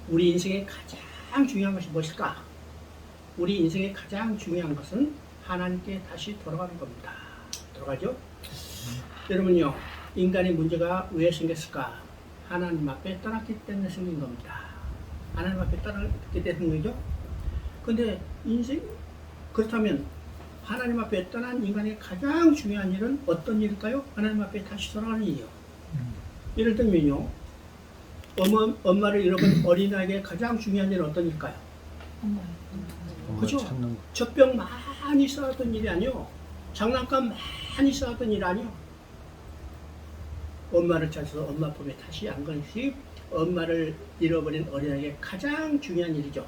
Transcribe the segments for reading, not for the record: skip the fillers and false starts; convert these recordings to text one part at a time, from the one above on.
우리 인생의 가장 중요한 것이 무엇일까? 우리 인생의 가장 중요한 것은 하나님께 다시 돌아가는 겁니다. 돌아가죠? 여러분요, 인간의 문제가 왜 생겼을까? 하나님 앞에 떠났기 때문에 생긴 겁니다. 하나님 앞에 떠났기 때문에 생긴 거죠? 근데 인생, 그렇다면 하나님 앞에 떠난 인간의 가장 중요한 일은 어떤 일일까요? 하나님 앞에 다시 돌아가는 일이요. 예를 들면요, 엄마를 잃어버린 어린아이에게 가장 중요한 일은 어떤 일일까요? 그죠? 젖병 많이 쌓았던 일이 아니요. 장난감 많이 쌓았던 일 아니요. 엄마를 찾아서 엄마 품에 다시 안는 것이 엄마를 잃어버린 어린아이에게 가장 중요한 일이죠.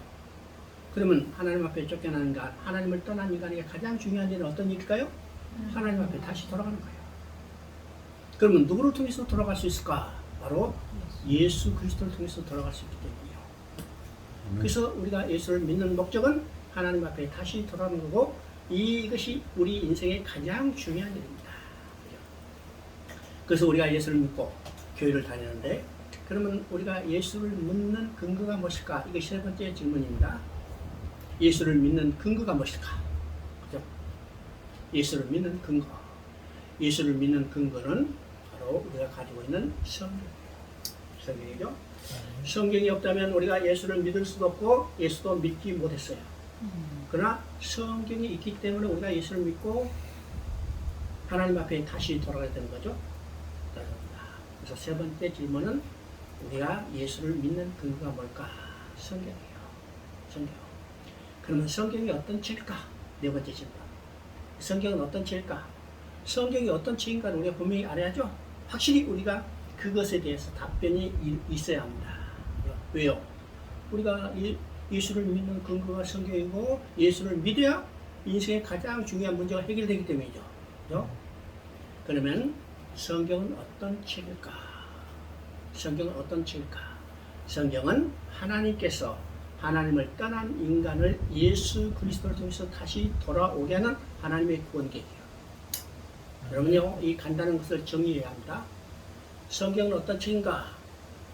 그러면 하나님 앞에 쫓겨나는 것, 하나님을 떠난 인간에게 가장 중요한 일은 어떤 일일까요? 하나님 앞에 다시 돌아가는 거예요. 그러면 누구를 통해서 돌아갈 수 있을까? 바로 예수 그리스도를 통해서 돌아갈 수 있기 때문이에요. 그래서 우리가 예수를 믿는 목적은 하나님 앞에 다시 돌아가는 거고, 이것이 우리 인생의 가장 중요한 일입니다. 그래서 우리가 예수를 믿고 교회를 다니는데, 그러면 우리가 예수를 믿는 근거가 무엇일까? 이게 세 번째 질문입니다. 예수를 믿는 근거가 무엇일까? 그죠? 예수를 믿는 근거. 예수를 믿는 근거는 바로 우리가 가지고 있는 성경이죠. 성경이 없다면 우리가 예수를 믿을 수도 없고 예수도 믿지 못했어요. 그러나 성경이 있기 때문에 우리가 예수를 믿고 하나님 앞에 다시 돌아가야 되는 거죠. 그래서 세 번째 질문은 우리가 예수를 믿는 근거가 뭘까? 성경이에요. 성경. 그러면 성경이 어떤 책일까? 네 번째 질문. 성경은 어떤 책일까? 성경이 어떤 책인가를 우리가 분명히 알아야죠. 확실히 우리가 그것에 대해서 답변이 있어야 합니다. 왜요? 우리가 예수를 믿는 근거가 성경이고 예수를 믿어야 인생의 가장 중요한 문제가 해결되기 때문이죠. 그렇죠? 그러면 성경은 어떤 책일까? 성경은 어떤 책일까? 성경은 하나님께서 하나님을 떠난 인간을 예수 그리스도를 통해서 다시 돌아오게 하는 하나님의 구원계획이에요. 여러분요, 이 간단한 것을 정리해야 합니다. 성경은 어떤 책인가?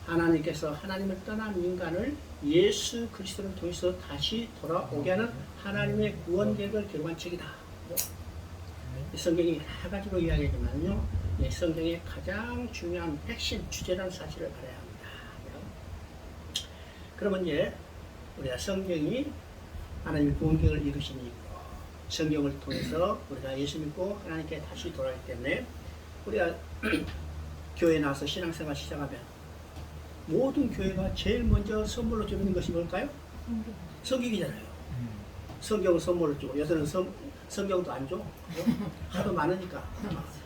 하나님께서 하나님을 떠난 인간을 예수 그리스도를 통해서 다시 돌아오게 하는 하나님의 구원계획을 기록한 책이다. 성경이 여러 가지로 이야기하지만요, 성경의 가장 중요한 핵심 주제라는 사실을 알아야 합니다. 그러면 이제 우리가 성경이 하나님의 구원계획을 이루신 이유고, 성경을 통해서 우리가 예수 믿고 하나님께 다시 돌아가기 때문에 우리가 교회에 나와서 신앙생활 시작하면 모든 교회가 제일 먼저 선물로 주는 것이 뭘까요? 성경이잖아요. 성경을 선물로 주고, 요새는 성경도 안 줘. 하도 많으니까.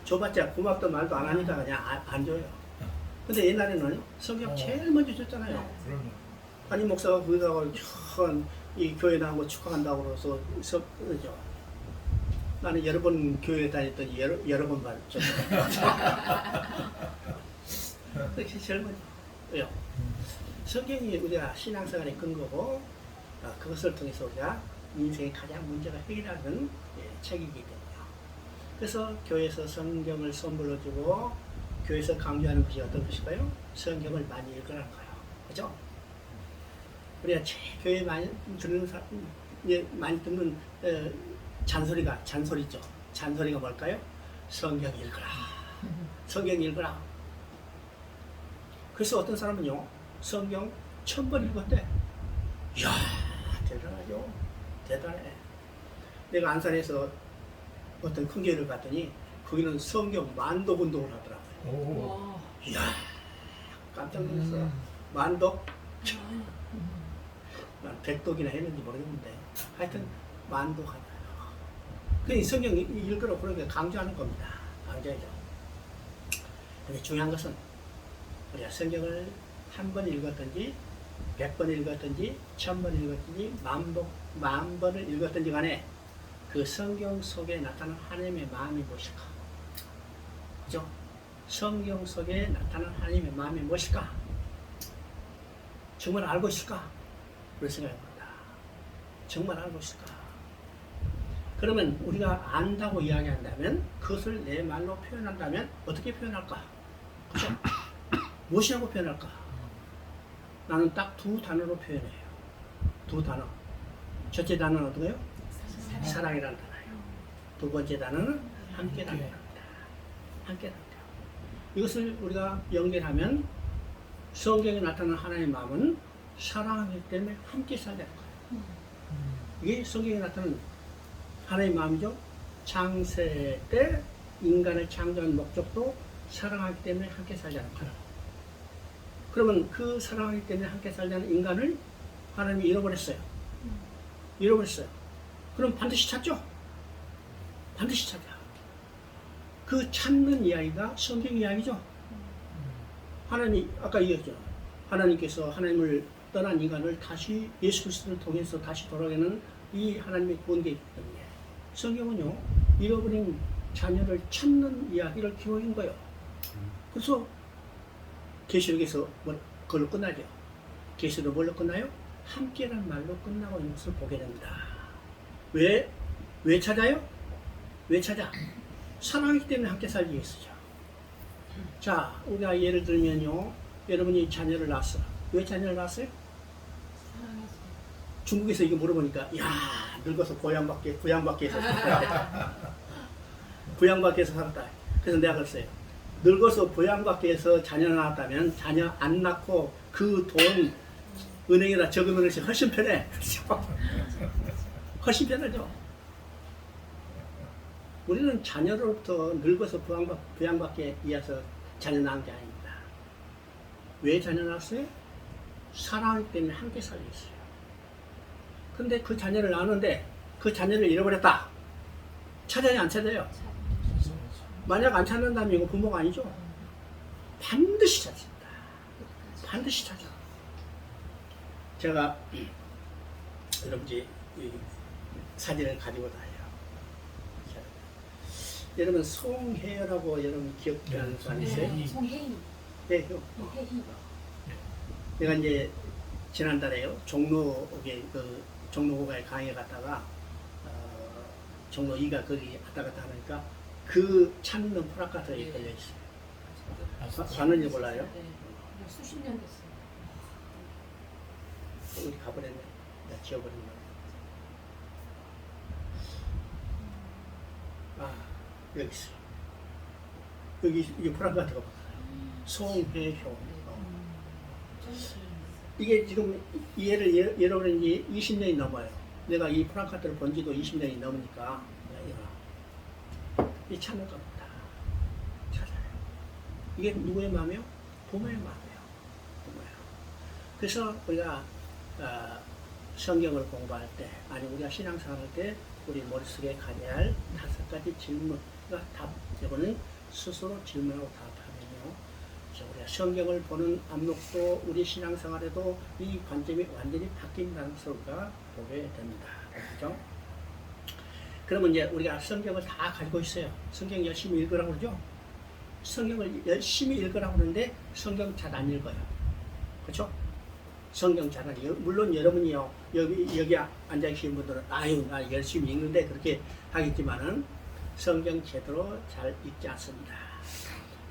줘봤자 고맙다 말도 안 하니까 그냥 안 줘요. 근데 옛날에는 성경 제일 먼저 줬잖아요. 아니, 목사가 거기다가 이 교회 나온 축하한다고 그래서 그러죠. 나는 여러 번 교회 다녔더니 여러 번 줬어요. 그게 제일 먼저. 왜요? 성경이 우리가 신앙생활의 근거고, 그것을 통해서 우리가 인생의 가장 문제가 해결하는 책이기 때문이에요. 그래서 교회에서 성경을 선물로 주고 교회에서 강조하는 것이 어떤 것일까요? 성경을 많이 읽으라는 거예요. 그죠? 우리가 교회에 많이 듣는 잔소리죠. 잔소리가 뭘까요? 성경 읽으라. 성경 읽으라. 그래서 어떤 사람은요, 성경 1000번 읽었대. 이야, 대단하죠. 대단해. 내가 안산에서 어떤 큰 교회를 갔더니 거기는 성경 만독 운동을 하더라고요. 이야, 깜짝 놀랐어. 만독? 난 100독이나 했는지 모르겠는데 하여튼 만독하다. 그 성경 읽으라고 그러니까 강조하는 겁니다. 강조하죠. 근데 중요한 것은 우리가 성경을 한 번 읽었든지 100번 읽었든지 1000번 읽었든지 만 번을 읽었든지 간에 그 성경 속에 나타난 하나님의 마음이 무엇일까? 그죠? 성경 속에 나타난 하나님의 마음이 무엇일까? 정말 알고 있을까? 그런 생각을 합니다. 정말 알고 있을까? 그러면 우리가 안다고 이야기한다면, 그것을 내 말로 표현한다면 어떻게 표현할까? 그죠? 무엇이라고 표현할까? 나는 딱 두 단어로 표현해요. 두 단어. 첫째 단어는 어떤가요? 사랑이라는 단어예요. 두 번째 단어는 함께라는 단어입니다. 함께라는 단어. 이것을 우리가 연결하면 성경에 나타나는 하나님의 마음은 사랑하기 때문에 함께 살자는 거예요. 이게 성경에 나타나는 하나님의 마음이죠. 창세 때 인간을 창조한 목적도 사랑하기 때문에 함께 살자는 거예요. 그러면 그 사랑하기 때문에 함께 살자는 인간을 하나님이 잃어버렸어요. 잃어버렸어요. 그럼 반드시 찾죠? 반드시 찾아. 그 찾는 이야기가 성경 이야기죠. 하나님, 아까 얘기했죠. 하나님께서 하나님을 떠난 인간을 다시 예수 그리스도를 통해서 다시 돌아가는 이 하나님의 구원계이기 때문에 성경은요, 잃어버린 자녀를 찾는 이야기를 기록한 거예요. 그래서 계시록에서 그걸로 끝나죠. 계시록 뭘로 끝나요? 함께란 말로 끝나고 있는 것을 보게 됩니다. 왜 찾아요? 왜 찾아? 사랑하기 때문에 함께 살기 위해서죠. 자, 우리가 예를 들면요, 여러분이 자녀를 낳았어. 왜 자녀를 낳았어요? 중국에서 이거 물어보니까, 야, 늙어서 부양받기에서 살았다. 부양받기에서 살았다. 그래서 내가 그랬어요. 늙어서 부양받기에서 자녀 낳았다면 자녀 안 낳고 그 돈 은행에다 적으면 것이 훨씬 편해. 훨씬 편하죠. 우리는 자녀로부터 늙어서 부양받기 위해서 자녀 낳은 게 아닙니다. 왜 자녀 낳았어요? 사랑하기 때문에 함께 살고 있어요. 근데 그 자녀를 낳았는데 그 자녀를 잃어버렸다. 찾아야 안 찾아요? 만약 안 찾는다면 이거 부모가 아니죠? 반드시 찾습니다. 반드시 찾아. 제가 여러분이 사진을 가지고 다녀요. 여러분 송혜여라고 여러분 기억하는 사람 있어요? 송혜인. 네, 혜인. 내가 이제 지난달에요 종로에 종로고가에 강의 갔다가 종로 2가 거기 왔다 갔다 하니까 그 찾는 프라카트에 걸려 있어요. 봤는지 몰라요? 네. 수십 년 됐어요. 어디 가버렸네. 내가 지워버린 거야. 아, 여기 있어. 여기 프라카트가 봤어요. 송혜효. 이게 지금 이해를 잃어버린 지 20년이 넘어요. 내가 이 프랑카트를 본 지도 20년이 넘으니까 이 찾는 겁니다. 찾아요. 이게 누구의 마음이요? 부모의 마음이에요. 부모예요. 그래서 우리가 성경을 공부할 때, 아니 우리가 신앙생활 할 때 우리 머릿속에 가져야 할 5가지 질문, 그러니까 이거는 스스로 질문하고 답하면요. 우리가 성경을 보는 안목도 우리 신앙생활에도 이 관점이 완전히 바뀐다는 것을 우리가 보게 됩니다. 그렇죠? 그러면 이제 우리가 성경을 다 가지고 있어요. 성경 열심히 읽으라고 그러죠? 성경을 열심히 읽으라고 그러는데 성경 잘 안 읽어요. 그렇죠? 성경 잘 안 읽어요. 물론 여러분이요, 여기 앉아 계신 분들은 아유, 나 열심히 읽는데 그렇게 하겠지만은 성경 제대로 잘 읽지 않습니다.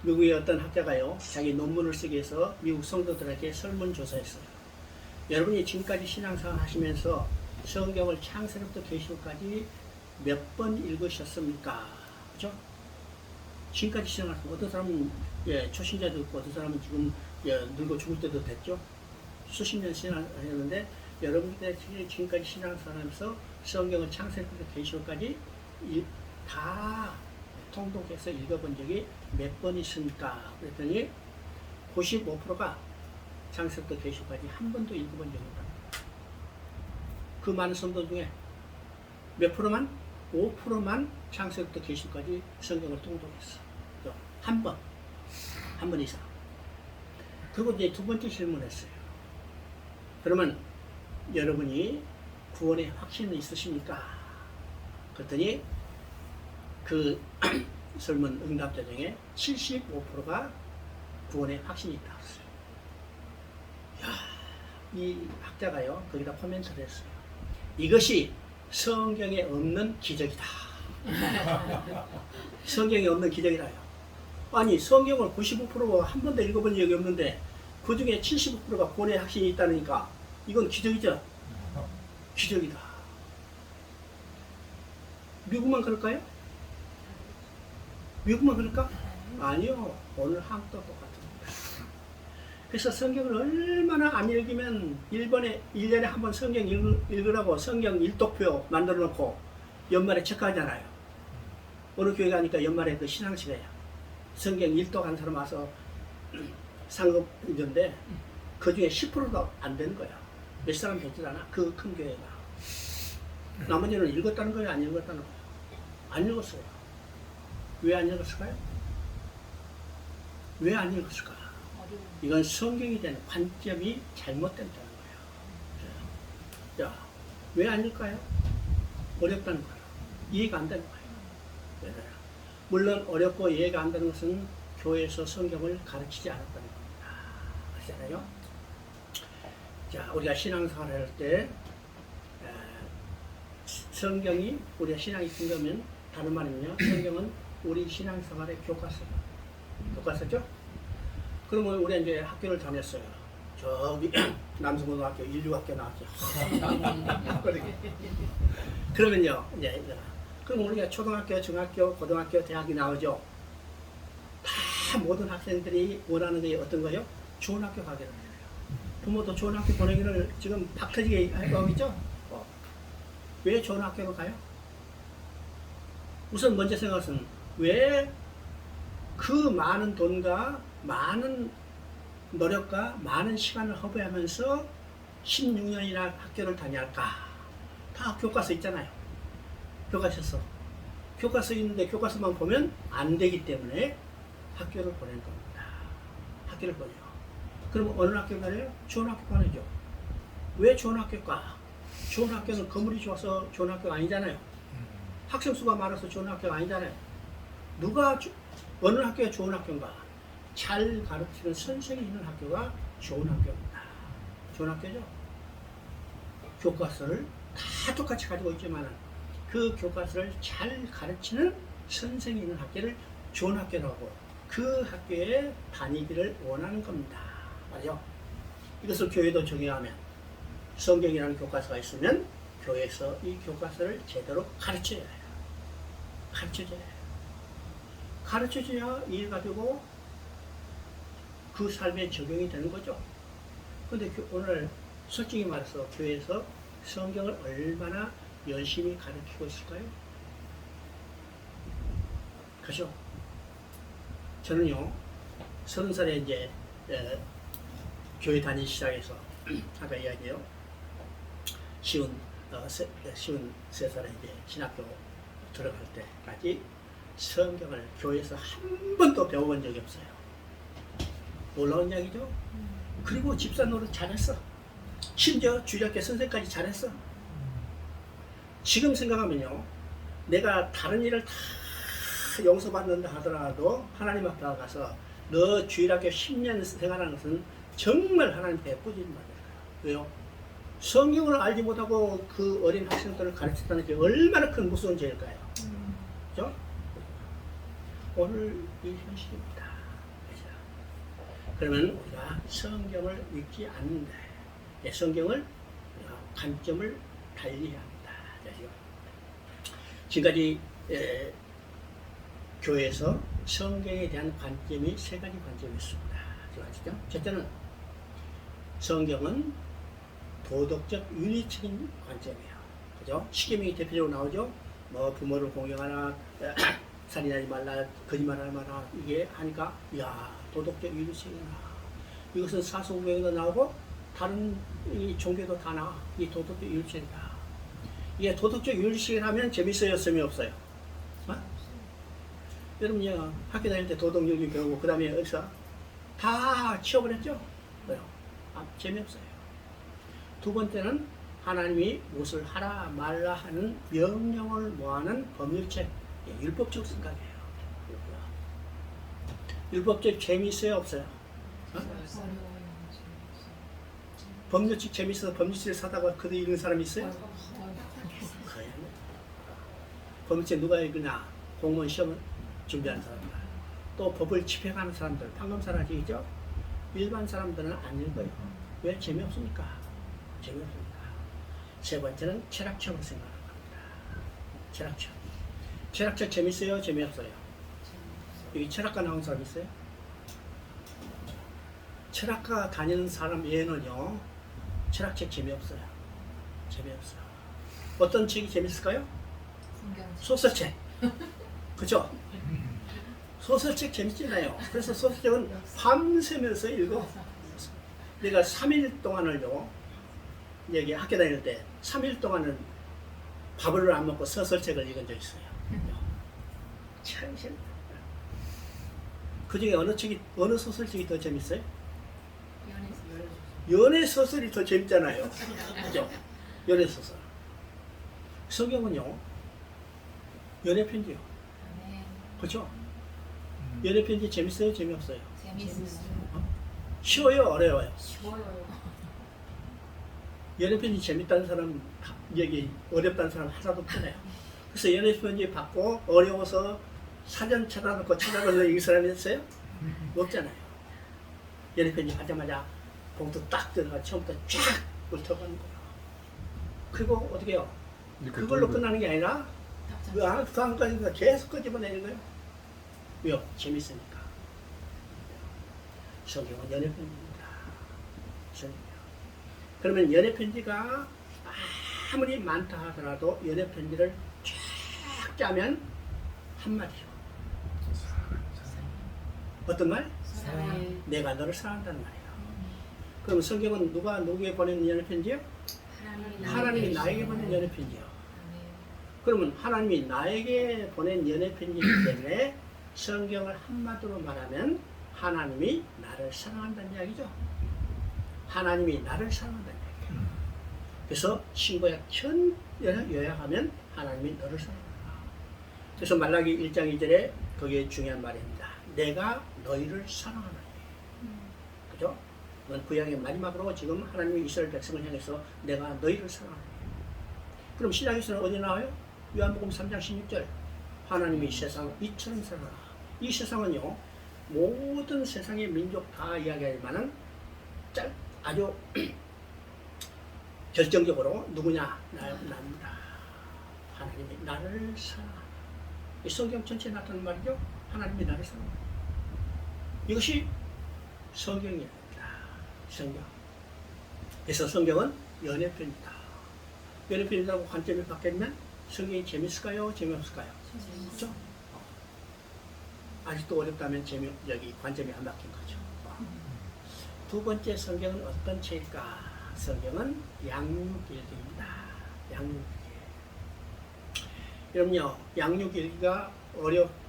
미국의 어떤 학자가요, 자기 논문을 쓰기 위해서 미국 성도들에게 설문조사했어요. 여러분이 지금까지 신앙생활 하시면서 성경을 창세로부터 계시록까지 몇 번 읽으셨습니까? 그죠? 지금까지 신앙하시고, 어떤 사람은 초신자도 있고, 어떤 사람은 지금 늙어 죽을 때도 됐죠? 수십 년 신앙하셨는데, 여러분들 지금까지 신앙생활 하면서 성경을 창세로부터 계시록까지 다 통독해서 읽어본 적이 몇 번 있습니까? 그랬더니 95%가 창세부터 계시록까지 한 번도 읽어본 적이 없다. 그 많은 성도 중에 몇 프로만? 5%만 창세부터 계시록까지 성경을 통독했어. 한 번 이상. 그리고 이제 두 번째 질문했어요. 그러면 여러분이 구원의 확신은 있으십니까? 그랬더니 그 설문 응답자 중에 75%가 구원의 확신이 있다고 했어요. 야, 이 학자가요, 거기다 코멘트를 했어요. 이것이 성경에 없는 기적이다. 성경에 없는 기적이라요. 아니, 성경을 95%가 한 번도 읽어본 적이 없는데 그 중에 75%가 고뇌 확신이 있다니까 이건 기적이죠. 기적이다. 미국만 그럴까요? 미국만 그럴까? 아니요. 오늘 한국도 똑같습니다. 그래서 성경을 얼마나 안 읽으면 1년에 한 번 성경 읽으라고 성경 일독표 만들어 놓고 연말에 체크하잖아요. 어느 교회 가니까 연말에 그 신앙시간이야. 성경 일독한 사람 와서 상급 있는데 그 중에 10%도 안 되는 거야. 몇 사람 되질 않아. 그 큰 교회가. 나머지는 읽었다는 거예요? 안 읽었다는 거예요? 안 읽었어요. 왜 안 읽었을까요? 왜 안 읽었을까? 이건 성경에 대한 관점이 잘못된다는 거예요. 자, 왜 안 읽을까요? 어렵다는 거예요. 이해가 안 되는 거예요. 물론 어렵고 이해가 안 되는 것은 교회에서 성경을 가르치지 않았다는 겁니다. 아시잖아요? 자, 우리가 신앙생활을 할 때 성경이 우리가 신앙이 중요하면 다른 말이면요. 성경은 우리 신앙생활의 교과서죠? 그러면 우리가 이제 학교를 다녔어요. 저기 남성고등학교, 인류학교 나왔죠. 그러면요, 이제 그럼 우리가 초등학교, 중학교, 고등학교, 대학이 나오죠. 다 모든 학생들이 원하는 게 어떤 거요? 좋은 학교 가기를 해요. 부모도 좋은 학교 보내기를 지금 박 터지게 하고 있죠. 왜 좋은 학교로 가요? 우선 먼저 생각은 왜 그 많은 돈과 많은 노력과 많은 시간을 허비하면서 16년이나 학교를 다녀야 할까? 다 교과서 있잖아요. 교과서 있는데 교과서만 보면 안 되기 때문에 학교를 보낸 겁니다. 학교를 보내요. 그럼 어느 학교 가요? 좋은 학교 보내죠. 왜 좋은 학교일까? 좋은 학교는 건물이 좋아서 좋은 학교가 아니잖아요. 학생 수가 많아서 좋은 학교가 아니잖아요. 어느 학교가 좋은 학교인가? 잘 가르치는 선생이 있는 학교가 좋은 학교입니다. 좋은 학교죠? 교과서를 다 똑같이 가지고 있지만 그 교과서를 잘 가르치는 선생이 있는 학교를 좋은 학교라고 하고 그 학교에 다니기를 원하는 겁니다. 맞죠? 이것을 교회도 적용하면 성경이라는 교과서가 있으면 교회에서 이 교과서를 제대로 가르쳐야 해요. 가르쳐줘야 이해가 되고 그 삶에 적용이 되는 거죠. 근데 오늘 솔직히 말해서 교회에서 성경을 얼마나 열심히 가르치고 있을까요? 그죠? 저는요, 30살에 이제 교회 다니기 시작해서 아까 이야기해요. 53살에 이제 신학교 들어갈 때까지 성경을 교회에서 한 번도 배워본 적이 없어요. 놀라운 이야기죠? 그리고 집사 노릇 잘했어. 심지어 주일학교 선생까지 잘했어. 지금 생각하면요, 내가 다른 일을 다 용서받는다 하더라도 하나님 앞에 가서 너 주일학교 10년 생활하는 것은 정말 하나님께 꾸짖는 말이에요. 왜요? 성경을 알지 못하고 그 어린 학생들을 가르쳤다는 게 얼마나 큰 무서운 죄일까요? 그죠? 오늘 이 현실입니다. 그러면 우리가 성경을 읽지 않는다. 성경을 관점을 달리해야 합니다. 지금까지 교회에서 성경에 대한 관점이 세 가지 관점이 있습니다. 아시죠? 첫째는 성경은 도덕적 윤리적인 관점이에요. 그죠? 십계명이 대표적으로 나오죠. 뭐 부모를 공경하라, 살인하지 말라, 거짓말하지 마라. 이게 하니까 이야, 도덕적 윤리적이구나. 이것은 사서구경에도 나오고 다른 이 종교도 다 나와. 이 도덕적 윤리적이다. 이게 도덕적 윤리적이라면 재밌어요, 재미없어요? 여러분요, 학교 다닐 때 도덕윤리 배우고 그 다음에 어디서 다 치워버렸죠? 왜요? 재미없어요. 두 번째는 하나님이 무엇을 하라 말라 하는 명령을 모아는 법률책, 율법적 생각이에요. 율법적 재미있어요, 없어요? 법률책 재미있어서 법률책을 사다가 그들 읽는 사람이 있어요? 거의 안 해요. 법률책 누가 읽으냐? 공무원 시험 준비하는 사람들, 또 법을 집행하는 사람들, 판검사라지죠. 일반 사람들은 안 읽어요. 왜? 재미없으니까. 재미없으니까. 세 번째는 철학책으로 생각하는 겁니다. 철학책. 철학책 재밌어요? 재미없어요? 여기 철학과 나온 사람 있어요? 철학과 다니는 사람 외에는요, 철학책 재미없어요. 재미없어요. 어떤 책이 재밌을까요? 소설책. 그죠? 소설책 재밌잖아요. 그래서 소설책은 밤새면서 읽어. 내가 3일 동안을요, 여기 학교 다닐 때 3일 동안은 밥을 안 먹고 소설책을 읽은 적 있어요. 참 재밌다. 그 중에 어느 소설책이 더 재밌어요? 연애 소설이 더 재밌잖아요. 그죠? 연애 소설. 성경은요, 연애 편지요. 그죠? 연애 편지 재밌어요? 재미없어요? 재밌어요. 쉬워요? 어려워요? 쉬워요. 연애 편지 재밌다는 사람, 여기 어렵다는 사람 하나도 없잖아요. 그래서 연애 편지 받고 어려워서 사전 찾아놓고 찾아보는 이 사람이 있어요? 없잖아요. 연애 편지 받자마자 봉투 딱 들어가 처음부터 쫙 훑어가는 거예요. 그리고 어떻게 해요? 그걸로 끝나는 게 아니라 그 다음까지 계속 끄집어내는 거예요. 왜요? 재밌으니까. 성경은 연애 편지입니다. 성경. 그러면 연애 편지가 아무리 많다 하더라도 연애 편지를 쫙 짜면 한마디요. 어떤 말? 사랑해. 내가 너를 사랑한다는 말이에요. 그럼 성경은 누가 누구에게 보낸 연애 편지요? 하나님이 나에게 보낸 연애 편지요. 그러면 하나님이 나에게 보낸 연애 편지이기 때문에 성경을 한마디로 말하면 하나님이 나를 사랑한다는 이야기죠. 하나님이 나를 사랑한다는 이야기예요. 그래서 신구약 전 요약하면 하나님이 너를 사랑한다. 그래서 말라기 1장 2절에 거기에 중요한 말입니다. 내가 너희를 사랑하노니. 그죠? 구약의 마지막으로 지금 하나님이 이스라엘 백성을 향해서 내가 너희를 사랑하노니. 그럼 신약에서는 어디 나와요? 요한복음 3장 16절. 하나님이 세상을 이처럼 사랑하라. 이 세상은요, 모든 세상의 민족 다 이야기하지만은 아주 결정적으로 누구냐? 나입니다. 하나님이 나를 사랑한다. 이 성경 전체에 나타나는 말이죠. 하나님이 나를 사랑한다. 이것이 성경입니다. 성경. 그래서 성경은 연애편이다. 연애편이라고 관점이 바뀌면 성경이 재밌을까요? 재미없을까요? 그렇죠? 아직도 어렵다면 여기 관점이 안 바뀐 거죠. 두 번째 성경은 어떤 책일까? 성경은 양육일기입니다. 양육일기. 여러분요, 양육일기가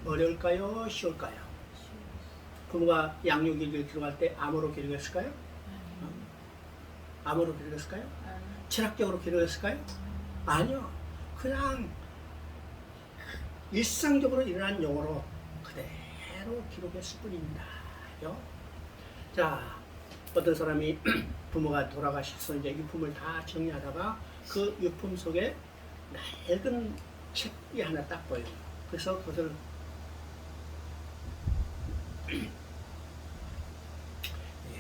어려울까요? 쉬울까요? 부모가 양육일기를 기록할 때 암호로 기록했을까요? 암호로 기록했을까요? 철학적으로 기록했을까요? 아니요. 그냥 일상적으로 일어난 용어로 그대로 기록했을 뿐입니다. 그죠? 자, 어떤 사람이 부모가 돌아가셔서 이제 유품을 다 정리하다가 그 유품 속에 낡은 책이 하나 딱 보여요. 그래서 그것을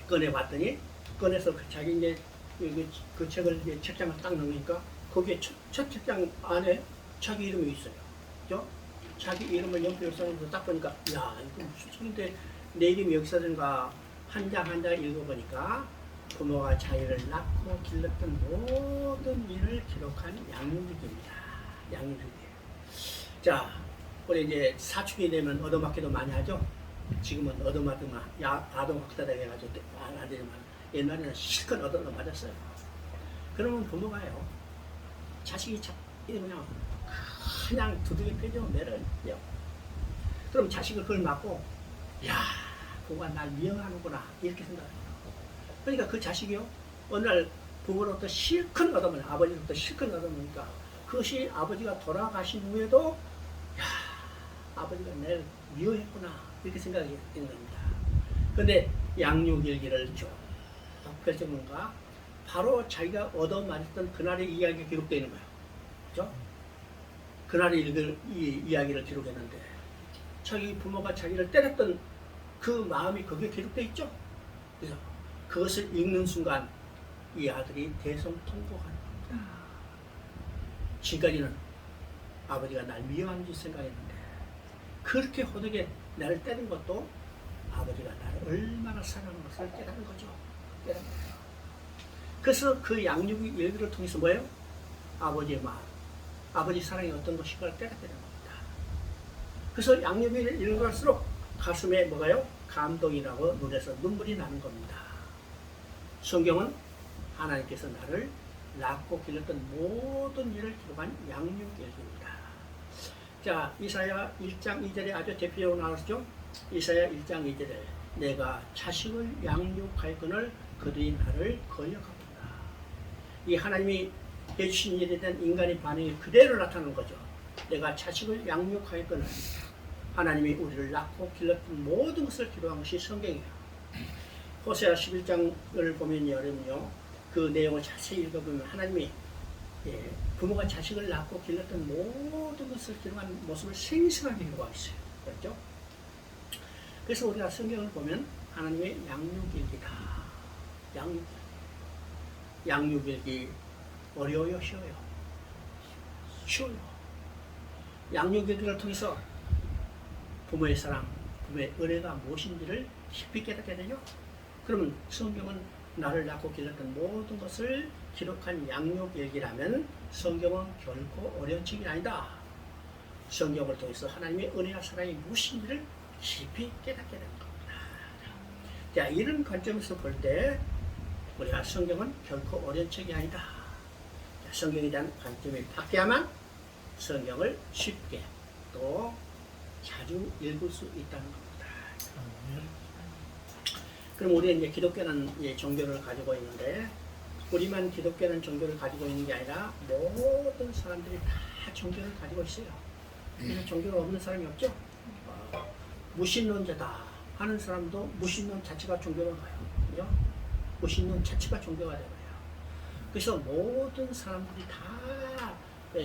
꺼내봤더니, 꺼내서 자기 이제 그 책을 이제 책장을 딱 넣으니까 거기에 첫 책장 안에 자기 이름이 있어요. 그죠? 자기 이름을 연필로 써서 딱 보니까, 야, 이거 무슨 책인데 내 이름이 여기 써진가. 한 장 한 장 읽어보니까 부모가 자기를 낳고 길렀던 모든 일을 기록한 양육일기입니다. 양육일기. 자, 우리 이제 사춘기 되면 얻어맞기도 많이 하죠. 지금은 얻어맞으면 아동학대다 해가지고 안 되지만 옛날에는 실컷 얻어맞았어요. 그러면 부모가요, 자식이 그냥 두둑이 패죠. 매를 요. 그럼 자식을 그걸 맞고, 야, 부모가 날 미워하는구나 이렇게 생각해요. 그러니까 그 자식이요, 어느 날 부모로부터 실컷 얻어먹는, 아버지로부터 실컷 얻어먹으니까 그것이 아버지가 돌아가신 후에도, 야, 아버지가 날 미워했구나 이렇게 생각이 되는 겁니다. 그런데 양육일기를 쭉 펼쳐보니까 바로 자기가 얻어맞았던 그날의 이야기가 기록되어 있는 거예요. 그죠? 그날의 이야기를 기록했는데 자기 부모가 자기를 때렸던 그 마음이 거기에 기록되어 있죠. 그래서 그것을 읽는 순간 이 아들이 대성통곡하는 겁니다. 지금까지는 아버지가 날 미워하는 줄 생각했는데 그렇게 호되게 나를 때린 것도 아버지가 나를 얼마나 사랑하는 것을 깨닫는 거죠. 깨닫는 거예요. 그래서 그 양육의 일기를 통해서 뭐예요? 아버지의 마음, 아버지 사랑이 어떤 것인가를 깨닫게 되는 겁니다. 그래서 양육의 일기할수록 가슴에 뭐가요? 감동이 나고 눈에서 눈물이 나는 겁니다. 성경은 하나님께서 나를 낳고 길렀던 모든 일을 기록한 양육일기입니다. 자, 이사야 1장 2절에 아주 대표적으로 나왔죠. 이사야 1장 2절에 내가 자식을 양육하였거늘 그들이 나를 거역합니다. 이 하나님이 해주신 일에 대한 인간의 반응이 그대로 나타나는 거죠. 내가 자식을 양육하였거늘 하나님이 우리를 낳고 길렀던 모든 것을 기록한 것이 성경이에요. 호세아 11장을 보면 여러분요, 그 내용을 자세히 읽어보면 하나님이 부모가 자식을 낳고 길렀던 모든 것을 기록한 모습을 생생하게 기록하고 있어요. 그렇죠? 그래서 우리가 성경을 보면 하나님의 양육일기다. 양육일기 어려워요, 쉬워요? 쉬워요. 양육일기를 통해서 부모의 사랑, 부모의 은혜가 무엇인지를 깊이 깨닫게 되죠. 그러면 성경은 나를 낳고 길렀던 모든 것을 기록한 양육일기라면 성경은 결코 어려운 책이 아니다. 성경을 통해서 하나님의 은혜와 사랑이 무엇인지를 깊이 깨닫게 되는 겁니다. 자, 이런 관점에서 볼 때 우리가 성경은 결코 어려운 책이 아니다. 자, 성경에 대한 관점이 바뀌어야만 성경을 쉽게 또 자주 읽을 수 있다는 겁니다. 그럼 우리는 이제 기독교는 종교를 가지고 있는데 우리만 기독교는 종교를 가지고 있는 게 아니라 모든 사람들이 다 종교를 가지고 있어요. 그래서 종교가 없는 사람이 없죠. 무신론자다 하는 사람도 무신론 자체가 종교가 가요. 무신론 자체가 종교가 되고요. 그래서 모든 사람들이 다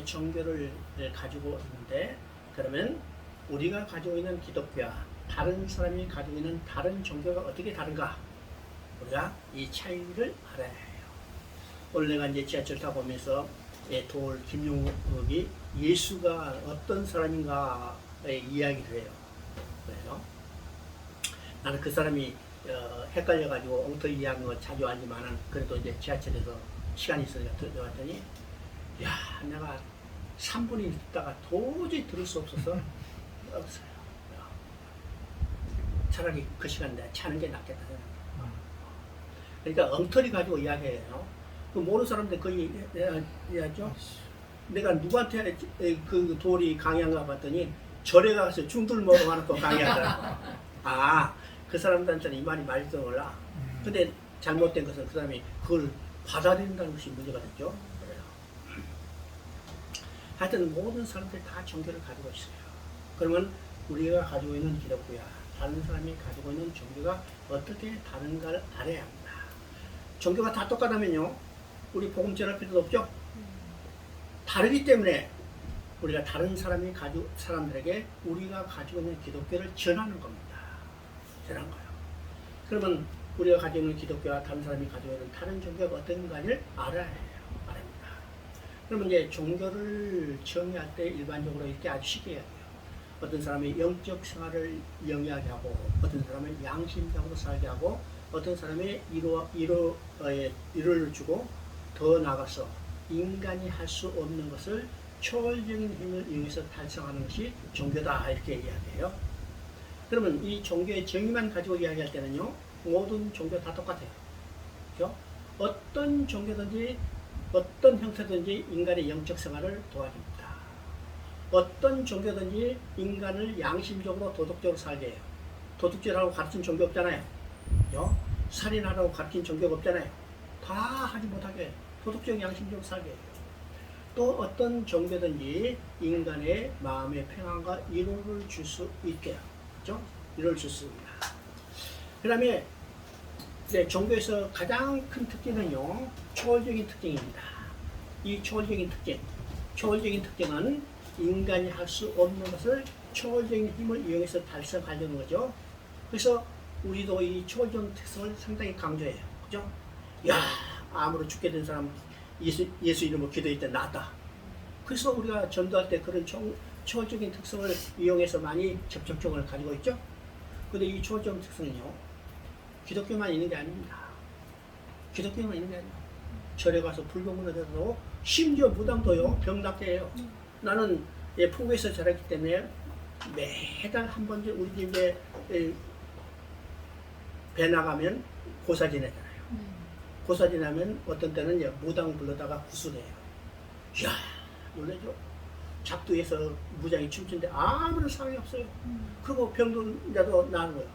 종교를 가지고 있는데 그러면 우리가 가지고 있는 기독교와 다른 사람이 가지고 있는 다른 종교가 어떻게 다른가? 우리가 이 차이를 알아야 해요. 오늘 내가 이제 지하철 타보면서 도올 김용욱이 예수가 어떤 사람인가의 이야기를 해요. 그래요. 나는 그 사람이 헷갈려가지고 엉터리 이야기한 거 자주 하지만은 그래도 이제 지하철에서 시간이 있으니까 들어왔더니 야, 내가 3분이 있다가 도저히 들을 수 없어서 없어요. 차라리 그 시간 내가 차는 게 낫겠다 생각해요. 그러니까 엉터리 가지고 이야기해요. 그 모르는 사람들 거의 이야기하죠. 내가 누구한테 그 돌이 강의한가 봤더니 절에 가서 중들 먹어놓고 강의하더라고. 아, 그 사람들한테는 이 말이 말도 몰라. 근데 잘못된 것은 그 사람이 그걸 받아들인다는 것이 문제가 됐죠. 그래요. 하여튼 모든 사람들이 다 종교를 가지고 있어요. 그러면 우리가 가지고 있는 기독교야 다른 사람이 가지고 있는 종교가 어떻게 다른가를 알아야 합니다. 종교가 다 똑같다면요, 우리 복음 전할 필요도 없죠. 다르기 때문에 우리가 다른 사람들에게 우리가 가지고 있는 기독교를 전하는 겁니다. 전하는 거예요. 그러면 우리가 가지고 있는 기독교와 다른 사람이 가지고 있는 다른 종교가 어떤가를 알아야 해요. 알아야. 그러면 이제 종교를 정의할 때 일반적으로 이렇게 아주 쉽게 해요. 어떤 사람이 영적 생활을 영위하게 하고, 어떤 사람은 양심적으로 살게 하고, 어떤 사람이 위로를 주고, 더 나아가서 인간이 할 수 없는 것을 초월적인 힘을 이용해서 달성하는 것이 종교다, 이렇게 이야기해요. 그러면 이 종교의 정의만 가지고 이야기할 때는요, 모든 종교 다 똑같아요. 그렇죠? 어떤 종교든지 어떤 형태든지 인간의 영적 생활을 도와줍니다. 어떤 종교든지 인간을 양심적으로 도덕적으로 살게 해요. 도둑질하라고 가르친 종교 없잖아요. 그렇죠? 살인하라고 가르친 종교가 없잖아요. 다 하지 못하게 해요. 도덕적 양심적으로 살게 해요. 또 어떤 종교든지 인간의 마음의 평안과 위로를 줄 수 있게 해요. 그렇죠? 위로를 줄 수 있습니다. 그 다음에 종교에서 가장 큰 특징은요, 초월적인 특징입니다. 이 초월적인 특징은 인간이 할 수 없는 것을 초월적인 힘을 이용해서 달성하려는 거죠. 그래서 우리도 이 초월적 특성을 상당히 강조해요. 그죠? 야, 암으로 죽게 된 사람 예수 이름으로 기도할 때 낫다. 그래서 우리가 전도할 때 그런 초월적인 특성을 이용해서 많이 접촉점을 가지고 있죠. 근데 이 초월적 특성은요, 기독교만 있는 게 아닙니다. 기독교만 있는 게 아니에요. 절에 가서 불교문화되도 심지어 무당도요, 병 낫게 해요. 나는 포구에서 자랐기 때문에 매달 한 번 우리 집에 배 나가면 고사 지내잖아요. 고사 지나면 어떤 때는 무당 불러다가 구슬해요. 이야, 놀라죠? 작두에서 무장이 춤추는데 아무런 상관이 없어요. 그리고 병들자도 나는 거예요.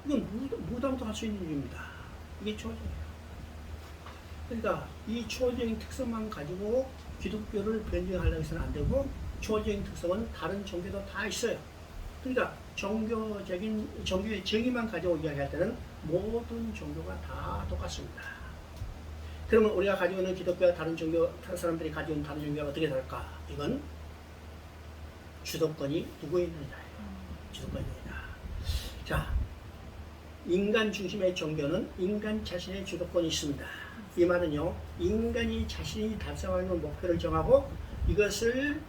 이건 무당도 할 수 있는 일입니다. 이게 초월적이에요. 그러니까 이 초월적인 특성만 가지고 기독교를 변증하려고 해서는 안 되고, 초월적인 특성은 다른 종교도 다 있어요. 그러니까 종교의 정의만 가지고 이야기할 때는 모든 종교가 다 똑같습니다. 그러면 우리가 가지고 있는 기독교와 다른 사람들이 가지고 있는 다른 종교가 어떻게 다를까? 이건 주도권이 누구에 있느냐예요. 주도권이 누구냐. 자, 인간 중심의 종교는 인간 자신의 주도권이 있습니다. 이 말은요, 인간이 자신이 달성하는 목표를 정하고 이것을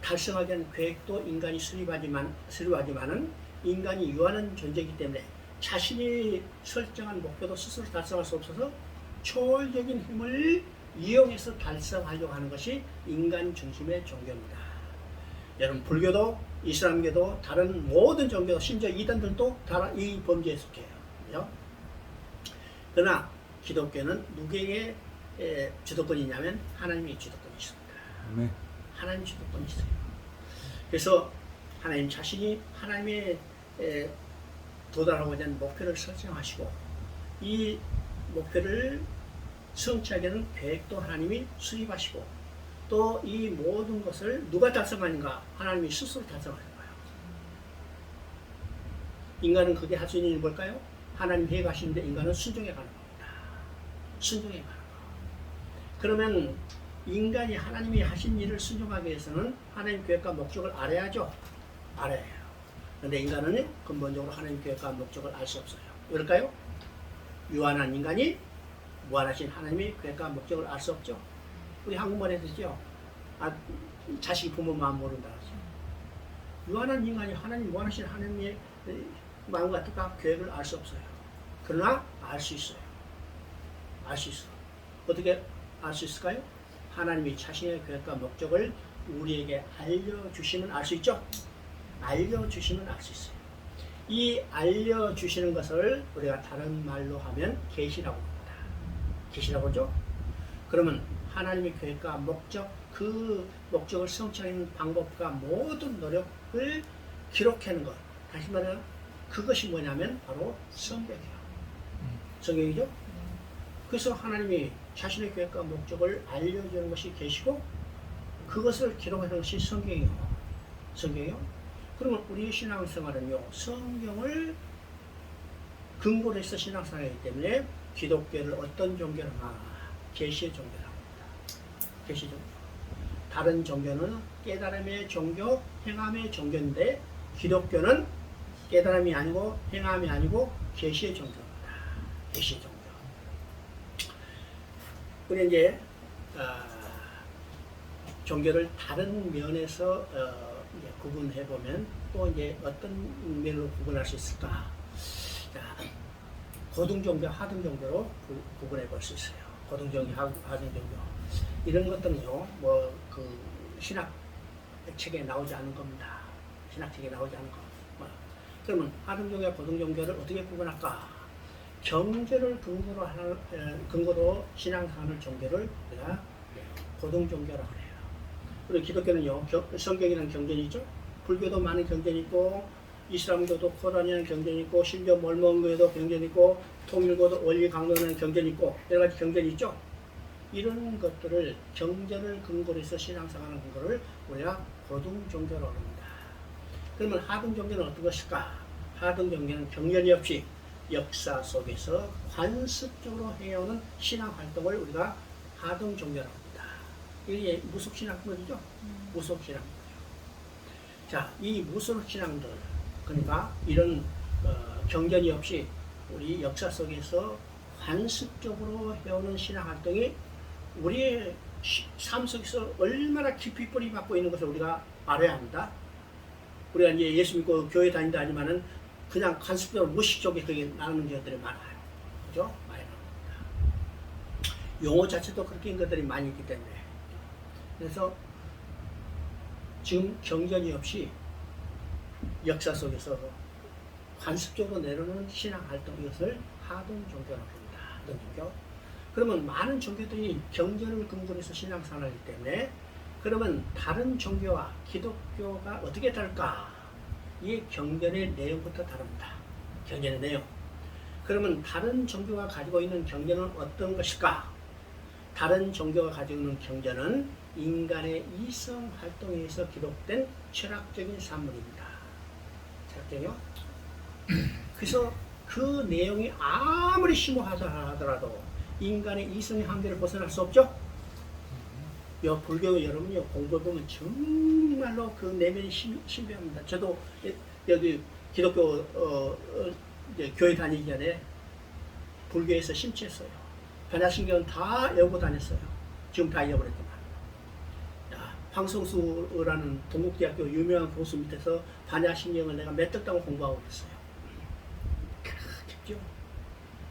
달성하기 위한 계획도 인간이 수립하지만은 인간이 유한한 존재이기 때문에 자신이 설정한 목표도 스스로 달성할 수 없어서 초월적인 힘을 이용해서 달성하려고 하는 것이 인간 중심의 종교입니다. 여러분, 불교도 이슬람교도 다른 모든 종교, 심지어 이단들도 다 이 범죄에 속해요. 그죠? 그러나 기독교는 누구에게 주도권이 있냐면 하나님의 주도권이 있습니다. 네. 하나님 주도권이 있어요. 그래서 하나님 자신이 하나님의 도달하고자 하는 목표를 설정하시고 이 목표를 성취하기 위한 계획도 하나님이 수립하시고 또 이 모든 것을 누가 달성하는가? 하나님이 스스로 달성하는 거예요. 인간은 그게 할 수 있는 일이 뭘까요? 하나님 해가 하시는데 인간은 순종해 가는 겁니다. 순종해 가는 거. 그러면 인간이 하나님이 하신 일을 순종하기 위해서는 하나님 계획과 목적을 알아야죠. 알아야 해요. 그런데 인간은 근본적으로 하나님 계획과 목적을 알 수 없어요. 왜일까요? 유한한 인간이 무한하신 하나님의 계획과 목적을 알 수 없죠. 우리 한국말에 쓰죠. 자식이 부모 마음 모른다 하죠. 유한한 인간이 하나님 무한하신 하나님의 마음과 뜻과 계획을 알 수 없어요. 그러나 알 수 있어요. 알 수 있어. 어떻게 알 수 있을까요? 하나님이 자신의 계획과 목적을 우리에게 알려주시면 알 수 있죠? 알려주시면 알 수 있어요. 이 알려주시는 것을 우리가 다른 말로 하면 계시라고 합니다. 계시라고 하죠? 그러면 하나님의 계획과 목적, 그 목적을 성취하는 방법과 모든 노력을 기록하는 것. 다시 말해 그것이 뭐냐면 바로 성경이에요. 성경이죠? 그래서 하나님이 자신의 계획과 목적을 알려주는 것이 계시고 그것을 기록하는 것이 성경이요. 성경이요. 그러면 우리 신앙생활은요, 성경을 근거로 해서 신앙생활이기 때문에 기독교를 어떤 종교로 하나? 계시의 종교라고 합니다. 계시 종교. 다른 종교는 깨달음의 종교, 행함의 종교인데 기독교는 깨달음이 아니고 행함이 아니고 계시의 종교입니다. 계시의 종교. 우리 이제 종교를 다른 면에서 구분해 보면 또 이제 어떤 면으로 구분할 수 있을까? 자, 고등 종교, 하등 종교로 구분해 볼 수 있어요. 고등 종교, 하등 종교 이런 것들은요, 뭐 그 신학 책에 나오지 않은 겁니다. 신학 책에 나오지 않은 거. 그러면 하등 종교와 고등 종교를 어떻게 구분할까? 경제를 근거로 신앙하는 종교를 우리가 고등 종교라고 해요. 그리고 기독교는요, 성경이라는 경전이 있죠. 불교도 많은 경전이 있고, 이슬람교도 코란이라는 경전이 있고, 심지어 몰몬교도 경전이 있고, 통일교도 원리 강론이라는 경전이 있고, 여러 가지 경전이 있죠. 이런 것들을 경전을 근거로 해서 신앙생활하는 근거를 우리가 고등 종교라고 합니다. 그러면 하등 종교는 어떤 것일까? 하등 종교는 경전이 없이 역사 속에서 관습적으로 해오는 신앙 활동을 우리가 하등 종교라고 합니다. 이게 무속 신앙들이죠. 무속 신앙들. 자, 이 무속 신앙들, 그러니까 이런 경전이 없이 우리 역사 속에서 관습적으로 해오는 신앙 활동이 우리의 삶 속에서 얼마나 깊이 뿌리 박고 있는 것을 우리가 알아야 합니다. 우리가 이제 예수 믿고 교회 다닌다 하지만은 그냥 관습적으로 무의식적으로 그게 나오는 경우들이 많아요. 그죠? 많이 나옵니다. 용어 자체도 그렇게 있는 것들이 많이 있기 때문에. 그래서 지금 경전이 없이 역사 속에서 관습적으로 내려오는 신앙 활동, 이것을 하동 종교라고 합니다. 하동 종교. 그러면 많은 종교들이 경전을 근거로 해서 신앙생활을 하기 때문에, 그러면 다른 종교와 기독교가 어떻게 다를까? 이 경전의 내용부터 다릅니다. 경전의 내용. 그러면 다른 종교가 가지고 있는 경전은 어떤 것일까? 다른 종교가 가지고 있는 경전은 인간의 이성 활동에 의해서 기록된 철학적인 산물입니다. 철학적이요? 그래서 그 내용이 아무리 심오하다 하더라도 인간의 이성의 한계를 벗어날 수 없죠? 불교 여러분이 공부해보면 정말로 그 내면이 신비합니다. 저도 여기 기독교 이제 교회 다니기 전에 불교에서 심취했어요. 반야신경은 다 외우고 다녔어요. 지금 다 잊어버렸지만. 황성수라는 동국대학교 유명한 교수 밑에서 반야신경을 내가 몇 달 동안 공부하고 있어요. 깊죠?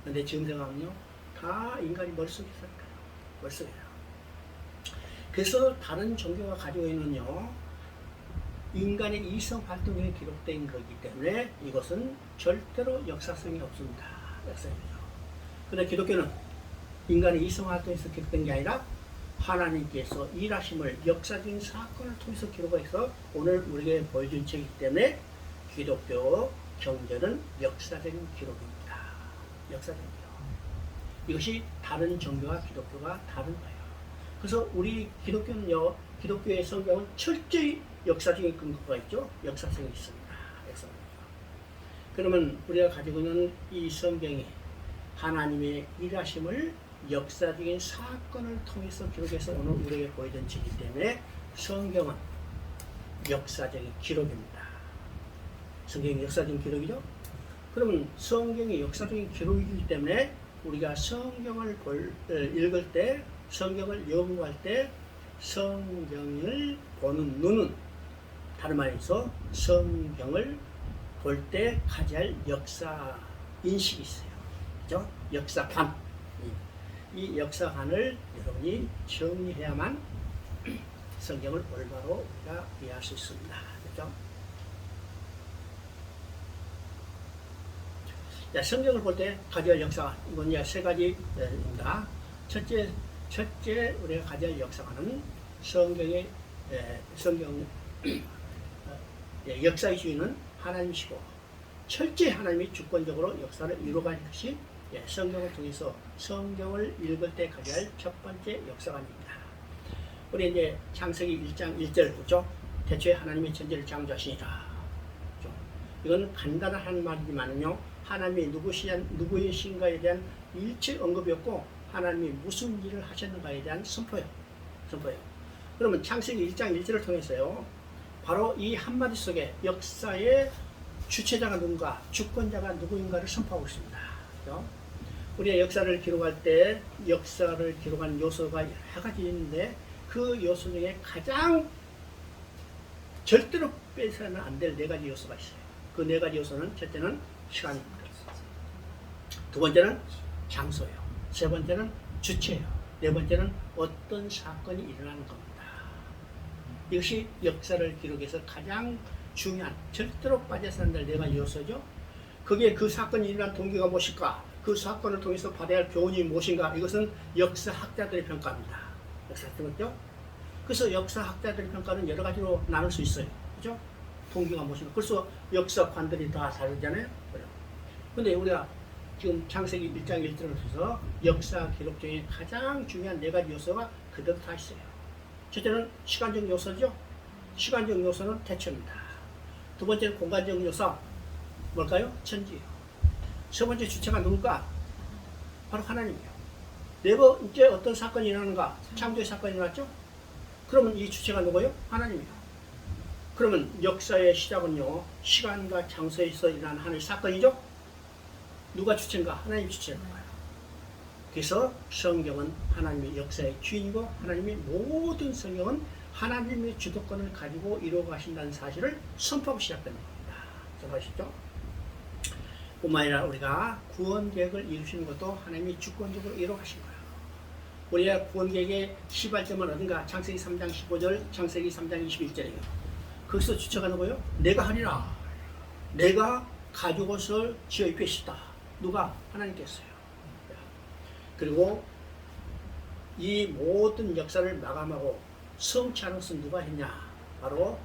근데 지금 생각하면요, 다 인간이 머릿속에 있으니까요. 머릿속에요. 그래서 다른 종교가 가지고 있는요, 인간의 이성 활동에 기록된 거기 때문에 이것은 절대로 역사성이 없습니다. 역사성이죠. 그런데 기독교는 인간의 이성 활동에서 기록된 게 아니라 하나님께서 일하심을 역사적인 사건을 통해서 기록해서 오늘 우리에게 보여준 책이기 때문에 기독교 경전은 역사적인 기록입니다. 역사적인 기록. 이것이 다른 종교와 기독교가 다른 거예요. 그래서 우리 기독교는요, 기독교의 성경은 철저히 역사적인 근거가 있죠. 역사성이 있습니다. 역사성이. 그러면 우리가 가지고 있는 이 성경이 하나님의 일하심을 역사적인 사건을 통해서 기록해서 오늘 우리에게 보여준 책이기 때문에 성경은 역사적인 기록입니다. 성경이 역사적인 기록이죠. 그러면 성경이 역사적인 기록이기 때문에 우리가 성경을 읽을 때, 성경을 연구할 때 성경을 보는 눈은, 다른 말해서 성경을 볼 때 가져야 할 역사 인식이 있어요. 그죠? 역사관. 이 역사관을 여러분이 정리해야만 성경을 올바로 우리가 이해할 수 있습니다. 그죠? 자, 성경을 볼 때 가져야 할 역사관, 이건 이제 세 가지입니다. 첫째 우리가 가져야 할 역사관은 성경의 역사의 주인은 하나님이시고 철저히 하나님이 주권적으로 역사를 이루어가는 것이 성경을 통해서 성경을 읽을 때 가져야 할 첫 번째 역사관입니다. 우리 이제 창세기 1장 1절 보죠. 태초에 하나님이 천지를 창조하시니라. 이건 간단한 말이지만요, 하나님이 누구이신가에 대한 일체 언급이 없고 하나님이 무슨 일을 하셨는가에 대한 선포예요. 그러면 창세기 1장 1절을 통해서요, 바로 이 한마디 속에 역사의 주체자가 누군가, 주권자가 누구인가를 선포하고 있습니다. 그렇죠? 우리가 역사를 기록할 때 역사를 기록하는 요소가 여러 가지 있는데 그 요소 중에 가장 절대로 빼서는 안 될 네 가지 요소가 있어요. 그 네 가지 요소는 첫째는 시간입니다. 두 번째는 장소예요. 세 번째는 주체예요. 네 번째는 어떤 사건이 일어나는 겁니다. 이것이 역사를 기록해서 가장 중요한, 절대로 빠져서 안 될 네 가지 요소죠. 그게 그 사건이 일어난 동기가 무엇일까? 그 사건을 통해서 받아야 할 교훈이 무엇인가? 이것은 역사학자들의 평가입니다. 역사학자죠? 그래서 역사학자들의 평가는 여러 가지로 나눌 수 있어요. 그죠? 동기가 무엇인가? 그래서 역사관들이 다 다르잖아요. 근데 우리가 지금 창세기 1장 1절을 해서 역사 기록 중에 가장 중요한 네 가지 요소가 그대로 다 있어요. 첫째는 시간적 요소죠. 시간적 요소는 태초입니다. 두 번째는 공간적 요소, 뭘까요? 천지예요. 세 번째 주체가 누굴까? 바로 하나님이에요. 네 번째 어떤 사건이 일어나는가? 창조의 사건이 일어났죠? 그러면 이 주체가 누구예요? 하나님이에요. 그러면 역사의 시작은요, 시간과 장소에서 일어난 하나의 사건이죠? 누가 주체인가? 하나님 주체인 거예요. 그래서 성경은 하나님의 역사의 주인이고 하나님의 모든 성경은 하나님의 주도권을 가지고 이루어 가신다는 사실을 선포하고 시작되는 겁니다. 정하시죠? 뿐만 아니라 우리가 구원 계획을 이루시는 것도 하나님이 주권적으로 이루어 가신 거예요. 우리가 구원 계획의 시발점은 어딘가? 창세기 3장 15절, 창세기 3장 21절이에요. 거기서 주체가 누구예요? 내가 하리라. 내가 가죽옷을 지어 입히시다. 누가? 하나님께서요. 그리고 이 모든 역사를 마감하고 성취하는 것은 누가 했냐? 바로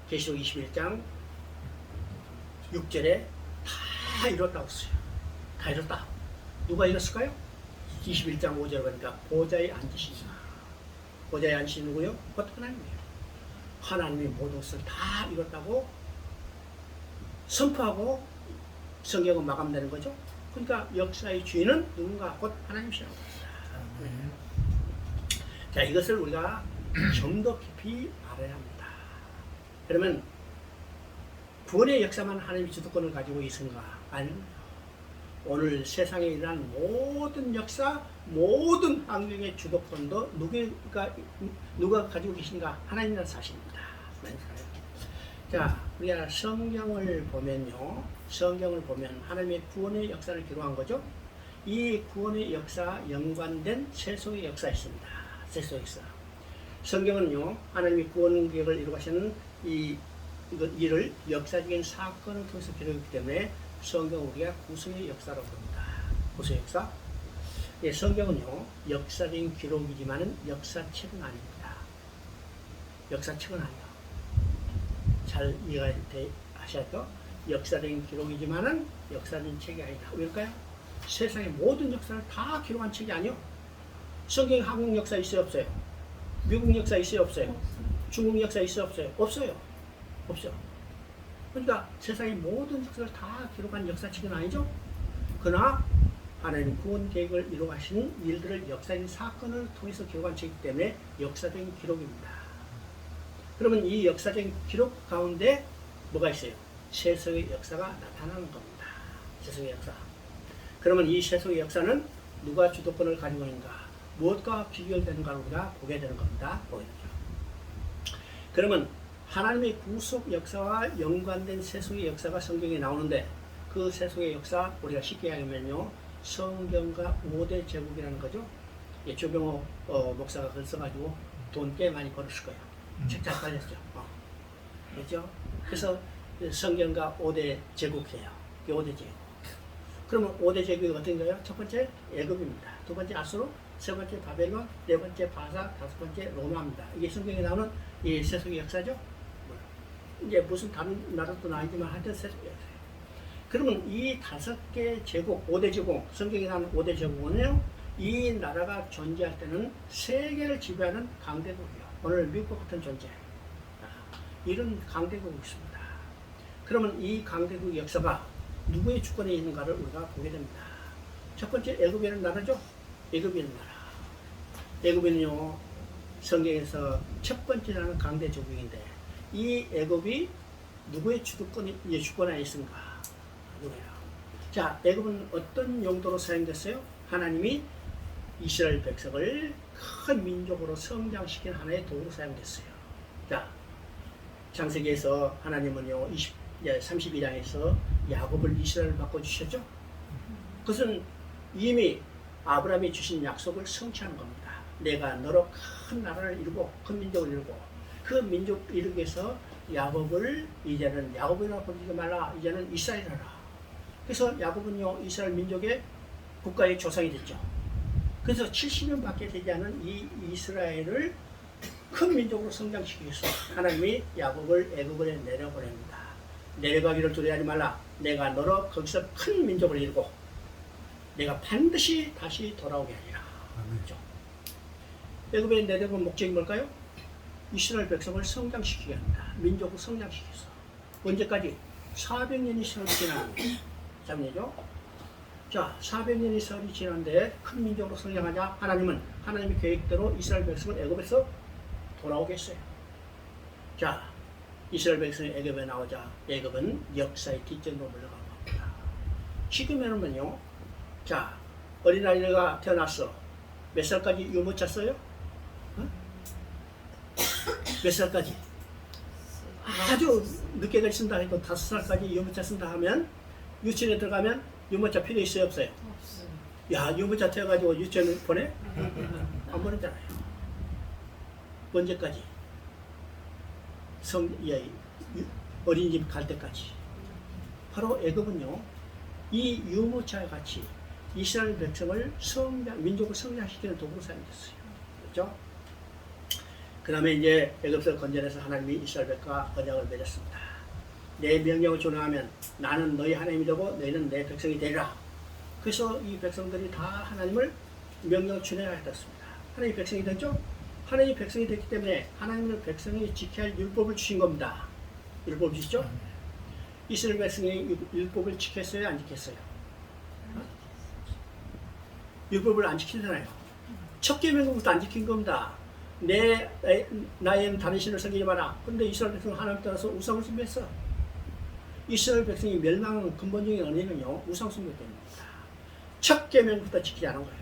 계시록 21장 6절에 다 이뤘다고 써요. 다 이뤘다. 누가 이뤘을까요? 21장 5절 보니까 보좌에 앉으시니라. 보좌에 앉으신 누구요? 곧 하나님이에요. 하나님이 모든 것을 다 이뤘다고 선포하고 성경은 마감되는 거죠. 그러니까 역사의 주인은 누군가? 곧 하나님이시라고 합니다. 자, 이것을 우리가 좀 더 깊이 알아야 합니다. 그러면 구원의 역사만 하나님의 주도권을 가지고 있은가? 아닙니다. 오늘 세상에 일어난 모든 역사, 모든 환경의 주도권도 누가 가지고 계신가? 하나님이라는 사실입니다. 자, 우리가 성경을 보면요. 성경을 보면 하나님의 구원의 역사를 기록한 거죠. 이 구원의 역사 연관된 세속의 역사가 있습니다. 세속의 역사. 성경은요, 하나님의 구원 계획을 이루어가시는 이를 역사적인 사건을 통해서 기록했기 때문에 성경 우리가 구속의 역사라고 합니다. 구속의 역사. 예, 성경은요, 역사적인 기록이지만은 역사책은 아닙니다. 역사책은 아니에요. 잘 이해가 하셨죠? 역사적인 기록이지만은 역사적인 책이 아니다. 왜일까요? 세상의 모든 역사를 다 기록한 책이 아니요. 성경에 한국 역사 있어요, 없어요? 미국 역사 있어요, 없어요? 중국 역사 있어요, 없어요? 없어요. 없죠. 그러니까 세상의 모든 역사를 다 기록한 역사책은 아니죠. 그러나 하나님 구원 계획을 이루어가시는 일들을 역사적인 사건을 통해서 기록한 책이기 때문에 역사적인 기록입니다. 그러면 이 역사적인 기록 가운데 뭐가 있어요? 세속의 역사가 나타나는 겁니다. 세속의 역사. 그러면 이 세속의 역사는 누가 주도권을 가지고 있는가? 무엇과 비교되는가 우리가 보게 되는 겁니다. 보게 되죠. 그러면 하나님의 구속 역사와 연관된 세속의 역사가 성경에 나오는데 그 세속의 역사 우리가 쉽게 하면요. 성경과 5대 제국이라는 거죠. 예, 조병호 목사가 그걸 써가지고 돈 꽤 많이 벌었을 거예요. 책 잘 팔렸죠. 그렇죠? 그래서 성경과 5대 제국이에요. 5대 제국. 그러면 5대 제국이 어떤가요? 첫 번째 애굽입니다. 두 번째 아수르, 세 번째 바벨론, 네 번째 바사, 다섯 번째 로마입니다. 이게 성경에 나오는 이 세속의 역사죠. 이제 무슨 다른 나라도 나이지만 하여튼 세속의 역사예요. 그러면 이 5개 제국, 5대 제국, 성경에 나오는 5대 제국은요, 이 나라가 존재할 때는 세계를 지배하는 강대국이에요. 오늘 미국과 같은 존재. 이런 강대국이 있습니다. 그러면 이 강대국 역사가 누구의 주권에 있는가를 우리가 보게 됩니다. 첫 번째 애굽이라는 나라죠. 애굽이라는 나라. 애굽은요 성경에서 첫 번째 나라는 강대제국인데 이 애굽이 누구의 주권에 있는가? 누구예요? 자, 애굽은 어떤 용도로 사용됐어요? 하나님이 이스라엘 백성을 큰 민족으로 성장시킨 하나의 도구로 사용됐어요. 자, 창세기에서 하나님은요 32장에서 야곱을 이스라엘을 바꿔주셨죠. 그것은 이미 아브라함이 주신 약속을 성취하는 겁니다. 내가 너로 큰 나라를 이루고 큰 민족을 이루고 그 민족 이루기 위해서 야곱을 이제는 야곱이라 부르지 말라. 이제는 이스라엘이라. 그래서 야곱은요 이스라엘 민족의 국가의 조상이 됐죠. 그래서 70년밖에 되지 않은 이 이스라엘을 큰 민족으로 성장시키기 위해서 하나님이 야곱을 애굽에 내려보냅니다. 내려가기를 두려워하지 말라. 내가 너로 거기서 큰 민족을 이루고 내가 반드시 다시 돌아오게 하리라. 그렇죠? 애굽에 내려본 목적이 뭘까요? 이스라엘 백성을 성장시키게 합니다. 민족을 성장시켜서 언제까지? 400년이 세월이 지나는 장례죠. 자, 400년이 세월이 지났는데 큰 민족으로 성장하자 하나님은 하나님의 계획대로 이스라엘 백성을 애굽에서 돌아오게 했어요. 자, 이스라엘 백성이 애굽에 나오자 애굽은 역사의 뒷전으로 물러가고 합니다. 지금에는요, 자, 어린아이가 태어났어. 몇 살까지 유모차 써요? 어? 몇 살까지? 아주 늦게까지 쓴다 해도 5살까지 유모차 쓴다 하면 유치원에 들어가면 유모차 필요 있어요, 없어요? 없어요. 야, 유모차 태워가지고 유치원 보내? 안 보내잖아요. 언제까지? 어린이집 갈 때까지. 바로 애굽은요, 이 유모차와 같이 이스라엘 백성을 민족을 성장시키는 도구로 사용됐어요. 그렇죠? 그 다음에 이제 애굽에서 건져내서 하나님이 이스라엘 백성과 언약을 맺었습니다. 내 명령을 준행하면 나는 너희 하나님이 되고 너희는 내 백성이 되리라. 그래서 이 백성들이 다 하나님을 명령을 준행하였습니다. 하나님이 백성이 됐죠? 하나님이 백성이 됐기 때문에 하나님은 백성이 지켜야 할 율법을 주신 겁니다. 율법을 주시죠? 이스라엘 백성이 율법을 지켰어요? 안 지켰어요? 율법을 안 지키잖아요. 첫 계명부터 안 지킨 겁니다. 나에는 다른 신을 섬기지 마라. 그런데 이스라엘 백성은 하나님 따라서 우상을 숭배했어. 이스라엘 백성이 멸망하는 근본적인 원인은요, 우상 숭배 때문입니다. 첫 계명부터 지키지 않은 거예요.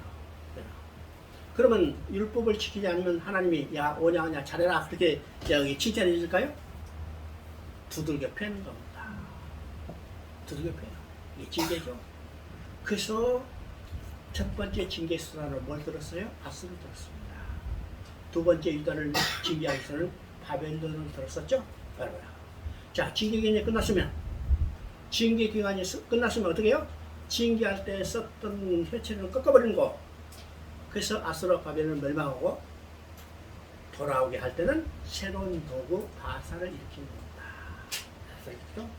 그러면 율법을 지키지 않으면 하나님이 야 오냐 잘해라 그렇게 여기 칭찬해 줄까요? 두들겨 패는 겁니다. 두들겨 패요. 이게 징계죠. 그래서 첫 번째 징계 수단으로 뭘 들었어요? 아스를 들었습니다. 두 번째 유다를 징계하기 위해서는 바벨론을 들었었죠. 여러분. 자, 징계 기간이 끝났으면 어떻게 해요? 징계할 때 썼던 회초리를 꺾어버리는 거. 그래서 아수르와 바벨론을 멸망하고 돌아오게 할 때는 새로운 도구 바사를 일으키는 겁니다. 그렇죠?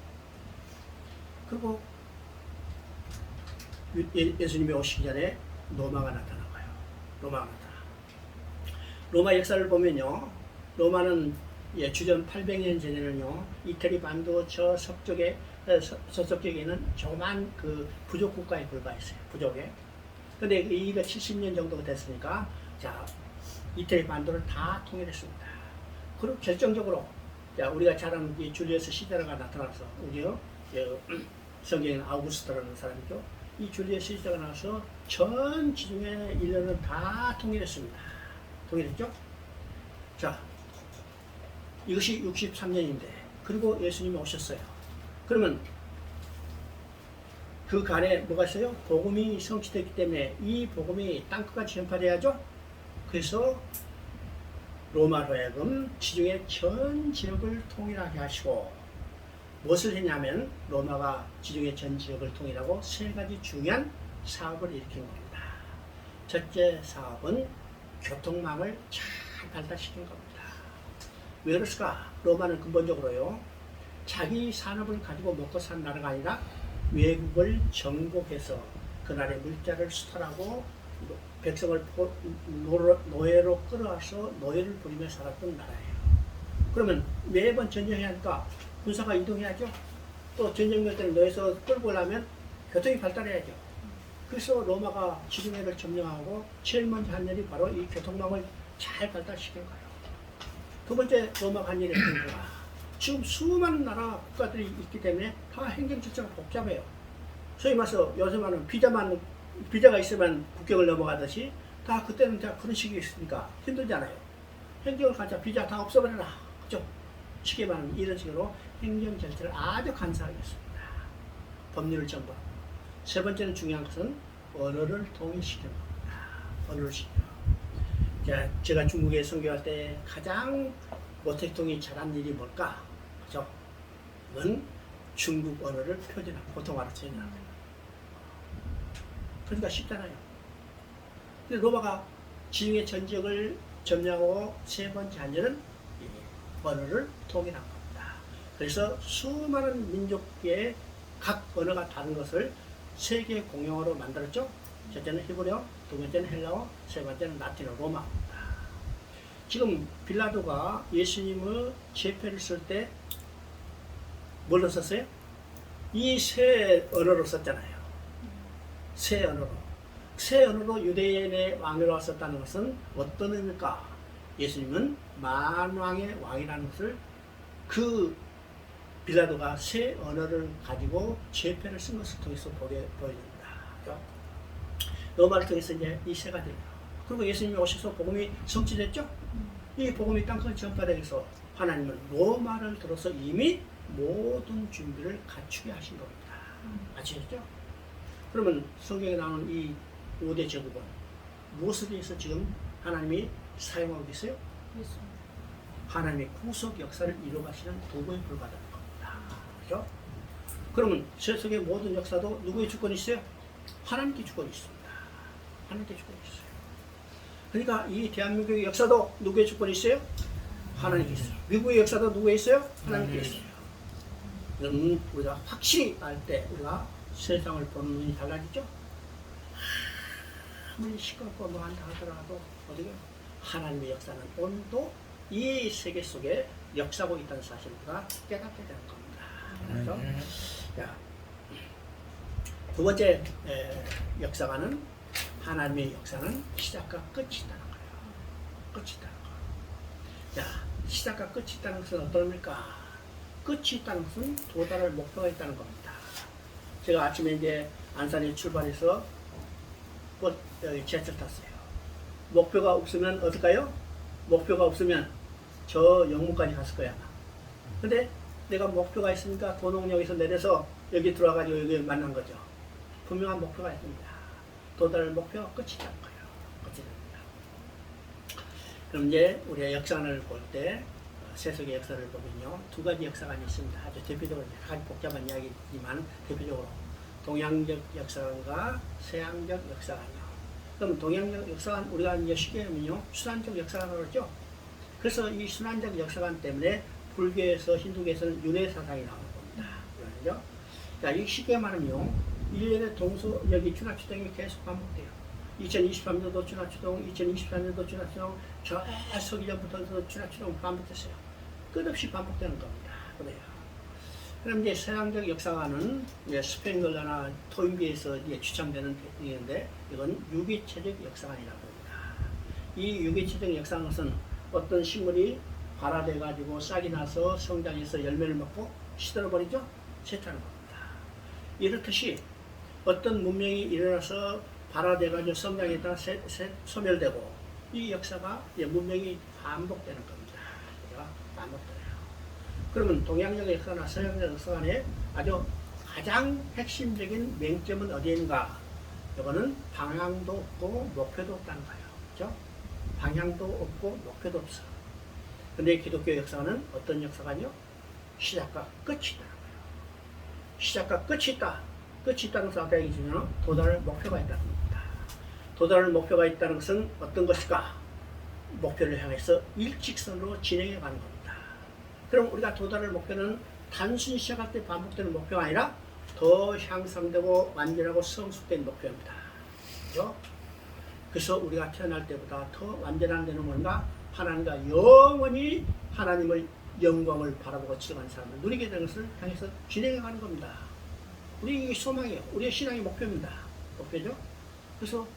그리고 예수님이 오시기 전에 로마가 나타나고요. 로마 역사를 보면요, 로마는 주전 800년 전에는요, 이태리 반도 저쪽에 있는 조그만 그 부족 국가에 불과했어요. 부족에. 근데 이거 70년 정도가 됐으니까, 자, 이태리 반도를 다 통일했습니다. 그리고 결정적으로, 자, 우리가 잘 아는 이 줄리어스 시자라가 나타나서, 우리요, 성경에는 아우구스토라는 사람이죠. 이 줄리어스 시자가 나와서 전 지중해 일련을 다 통일했습니다. 통일했죠? 자, 이것이 63년인데, 그리고 예수님이 오셨어요. 그러면 그 간에 뭐가 있어요? 복음이 성취됐기 때문에 이 복음이 땅끝까지 전파돼야죠. 그래서 로마로 하여금 지중해 전 지역을 통일하게 하시고, 무엇을 했냐면 로마가 지중해 전 지역을 통일하고 세 가지 중요한 사업을 일으킨 겁니다. 첫째 사업은 교통망을 잘 발달시킨 겁니다. 왜 그랬을까? 로마는 근본적으로요, 자기 산업을 가지고 먹고 산 나라가 아니라 외국을 정복해서 그 나라의 물자를 수탈하고 백성을 노예로 끌어와서 노예를 부리며 살았던 나라예요. 그러면 매번 전쟁해야 하니까 군사가 이동해야죠. 또 전쟁할 때는 노예에서 끌고 오려면 교통이 발달해야죠. 그래서 로마가 지중해를 점령하고 제일 먼저 한 일이 바로 이 교통망을 잘 발달시킨 거예요. 두 번째 로마가 한 일이 뭐가? 지금 수많은 나라 국가들이 있기 때문에 다 행정 절차가 복잡해요. 소위 말해서 요새만은 비자가 있으면 국경을 넘어가듯이 다 그때는 다 그런 식이었으니까 힘들잖아요. 행정을 가자 비자 다 없애버려라. 그죠? 쉽게 말하면 이런 식으로 행정 절차를 아주 간사하게 했습니다. 법률을 정부하고. 세 번째는 중요한 것은 언어를 통일시키는 겁니다. 언어를 시켜. 제가 중국에 선교할 때 가장 모택동이 잘한 일이 뭘까? 그죠? 그건 중국 언어를 표준하고 보통화로 표준하는 거예요. 그러니까 쉽잖아요. 근데 로마가 지중해 전 지역을 점령하고 세 번째 한 일은 언어를 통일한 겁니다. 그래서 수많은 민족의 각 언어가 다른 것을 세계 공용어로 만들었죠. 첫째는 히브리어, 두 번째는 헬라어, 세 번째는 라틴어, 로마입니다. 지금 빌라도가 예수님의 제패를 쓸 때 뭘로 썼어요? 이 세 언어로 썼잖아요. 세 언어로. 세 언어로 유대인의 왕으로 썼다는 것은 어떤 의미일까? 예수님은 만왕의 왕이라는 것을 그 빌라도가 새 언어를 가지고 죄패를 쓴 것을 통해서 보여줍니다. 그죠? 로마를 통해서 이제 이 세 가지. 그리고 예수님이 오셔서 복음이 성취됐죠? 이 복음이 땅끝 전파되어서 하나님은 로마를 들어서 이미 모든 준비를 갖추게 하신 겁니다. 아시겠죠? 그러면 성경에 나오는 이 5대 제국은 무엇에 대해서 지금 하나님이 사용하고 계세요? 하나님의 구속 역사를 이루어가시는 도구에 불과하다는 겁니다. 그렇죠? 그러면 세상의 모든 역사도 누구의 주권이 있어요? 하나님께 주권이 있습니다. 하나님께 주권이 있어요. 그러니까 이 대한민국의 역사도 누구의 주권이 있어요? 하나님께 있어요. 미국의 역사도 누구에 있어요? 하나님께 있어요. 그럼 우리가 확실히 알 때 우리가 세상을 보는 눈이 달라지죠? 아무리 시끄럽고 뭐한다 하더라도 어떻게 하나님의 역사는 오늘도 이 세계 속에 역사하고 있다는 사실을 우리가 깨닫게 되는 겁니다. 그렇죠? 자, 두 번째 역사가는 하나님의 역사는 시작과 끝이 있다는 거예요. 끝이 있다는 거. 자, 시작과 끝이 있다는 것은 어떤 겁니까? 끝이 있다는 것은 도달할 목표가 있다는 겁니다. 제가 아침에 이제 안산에 출발해서 여기 지하철 탔어요. 목표가 없으면 어떨까요? 목표가 없으면 저 영문까지 갔을 거야. 근데 내가 목표가 있으니까 도농역에서 내려서 여기 들어와가지고 여기 만난 거죠. 분명한 목표가 있습니다. 도달할 목표가 끝이 있다는 거예요. 끝이 됩니다. 그럼 이제 우리가 역사관을 볼 때 세속의 역사를 보면요, 두 가지 역사관이 있습니다. 아주 대표적으로 여러 가지 복잡한 이야기지만 대표적으로 동양적 역사관과 서양적 역사관이요. 그럼 동양적 역사관 우리가 이제 쉽게 하면요, 순환적 역사관으로 그러죠. 그래서 이 순환적 역사관 때문에 불교에서 힌두교에서는 윤회 사상이 나오는 겁니다. 그렇죠? 자, 이 쉽게 말하면요, 1년에 동서 여기 준하추동이 계속 반복돼요. 2023년도 준하추동, 2024년도 준하추동, 계속 이전부터 준하추동 반복됐어요. 끝없이 반복되는 겁니다. 그래요. 그럼 이제 서양적 역사관은 스팽글러나 토인비에서 추천되는 얘기인데, 이건 유기체적 역사관이라고 합니다. 이 유기체적 역사관은 어떤 식물이 발화돼가지고 싹이 나서 성장해서 열매를 먹고 시들어버리죠? 세타는 겁니다. 이렇듯이 어떤 문명이 일어나서 발화돼가지고 성장했다가 소멸되고, 이 역사가 문명이 반복되는 겁니다. 반복돼요. 그러면 동양적 역사나 서양적 역사 간에 아주 가장 핵심적인 맹점은 어디인가? 이거는 방향도 없고 목표도 없다는 거예요. 그렇죠? 방향도 없고 목표도 없어. 근데 기독교 역사는 어떤 역사관이요? 시작과 끝이 있다는 거예요. 시작과 끝이 있다. 끝이 있다는 것은 아까 얘기했지만 도달할 목표가 있다는 겁니다. 도달할 목표가 있다는 것은 어떤 것일까? 목표를 향해서 일직선으로 진행해 가는 겁니다. 그럼 우리가 도달할 목표는 단순히 시작할 때 반복되는 목표가 아니라 더 향상되고 완전하고 성숙된 목표입니다. 그렇죠? 그래서 우리가 태어날 때보다 더 완전한 데는 뭔가? 하나님과 영원히 하나님을 영광을 바라보고 지나가는 사람을 누리게 되는 것을 향해서 진행해 가는 겁니다. 우리 소망이에요. 우리의 신앙의 목표입니다. 목표죠? 그래서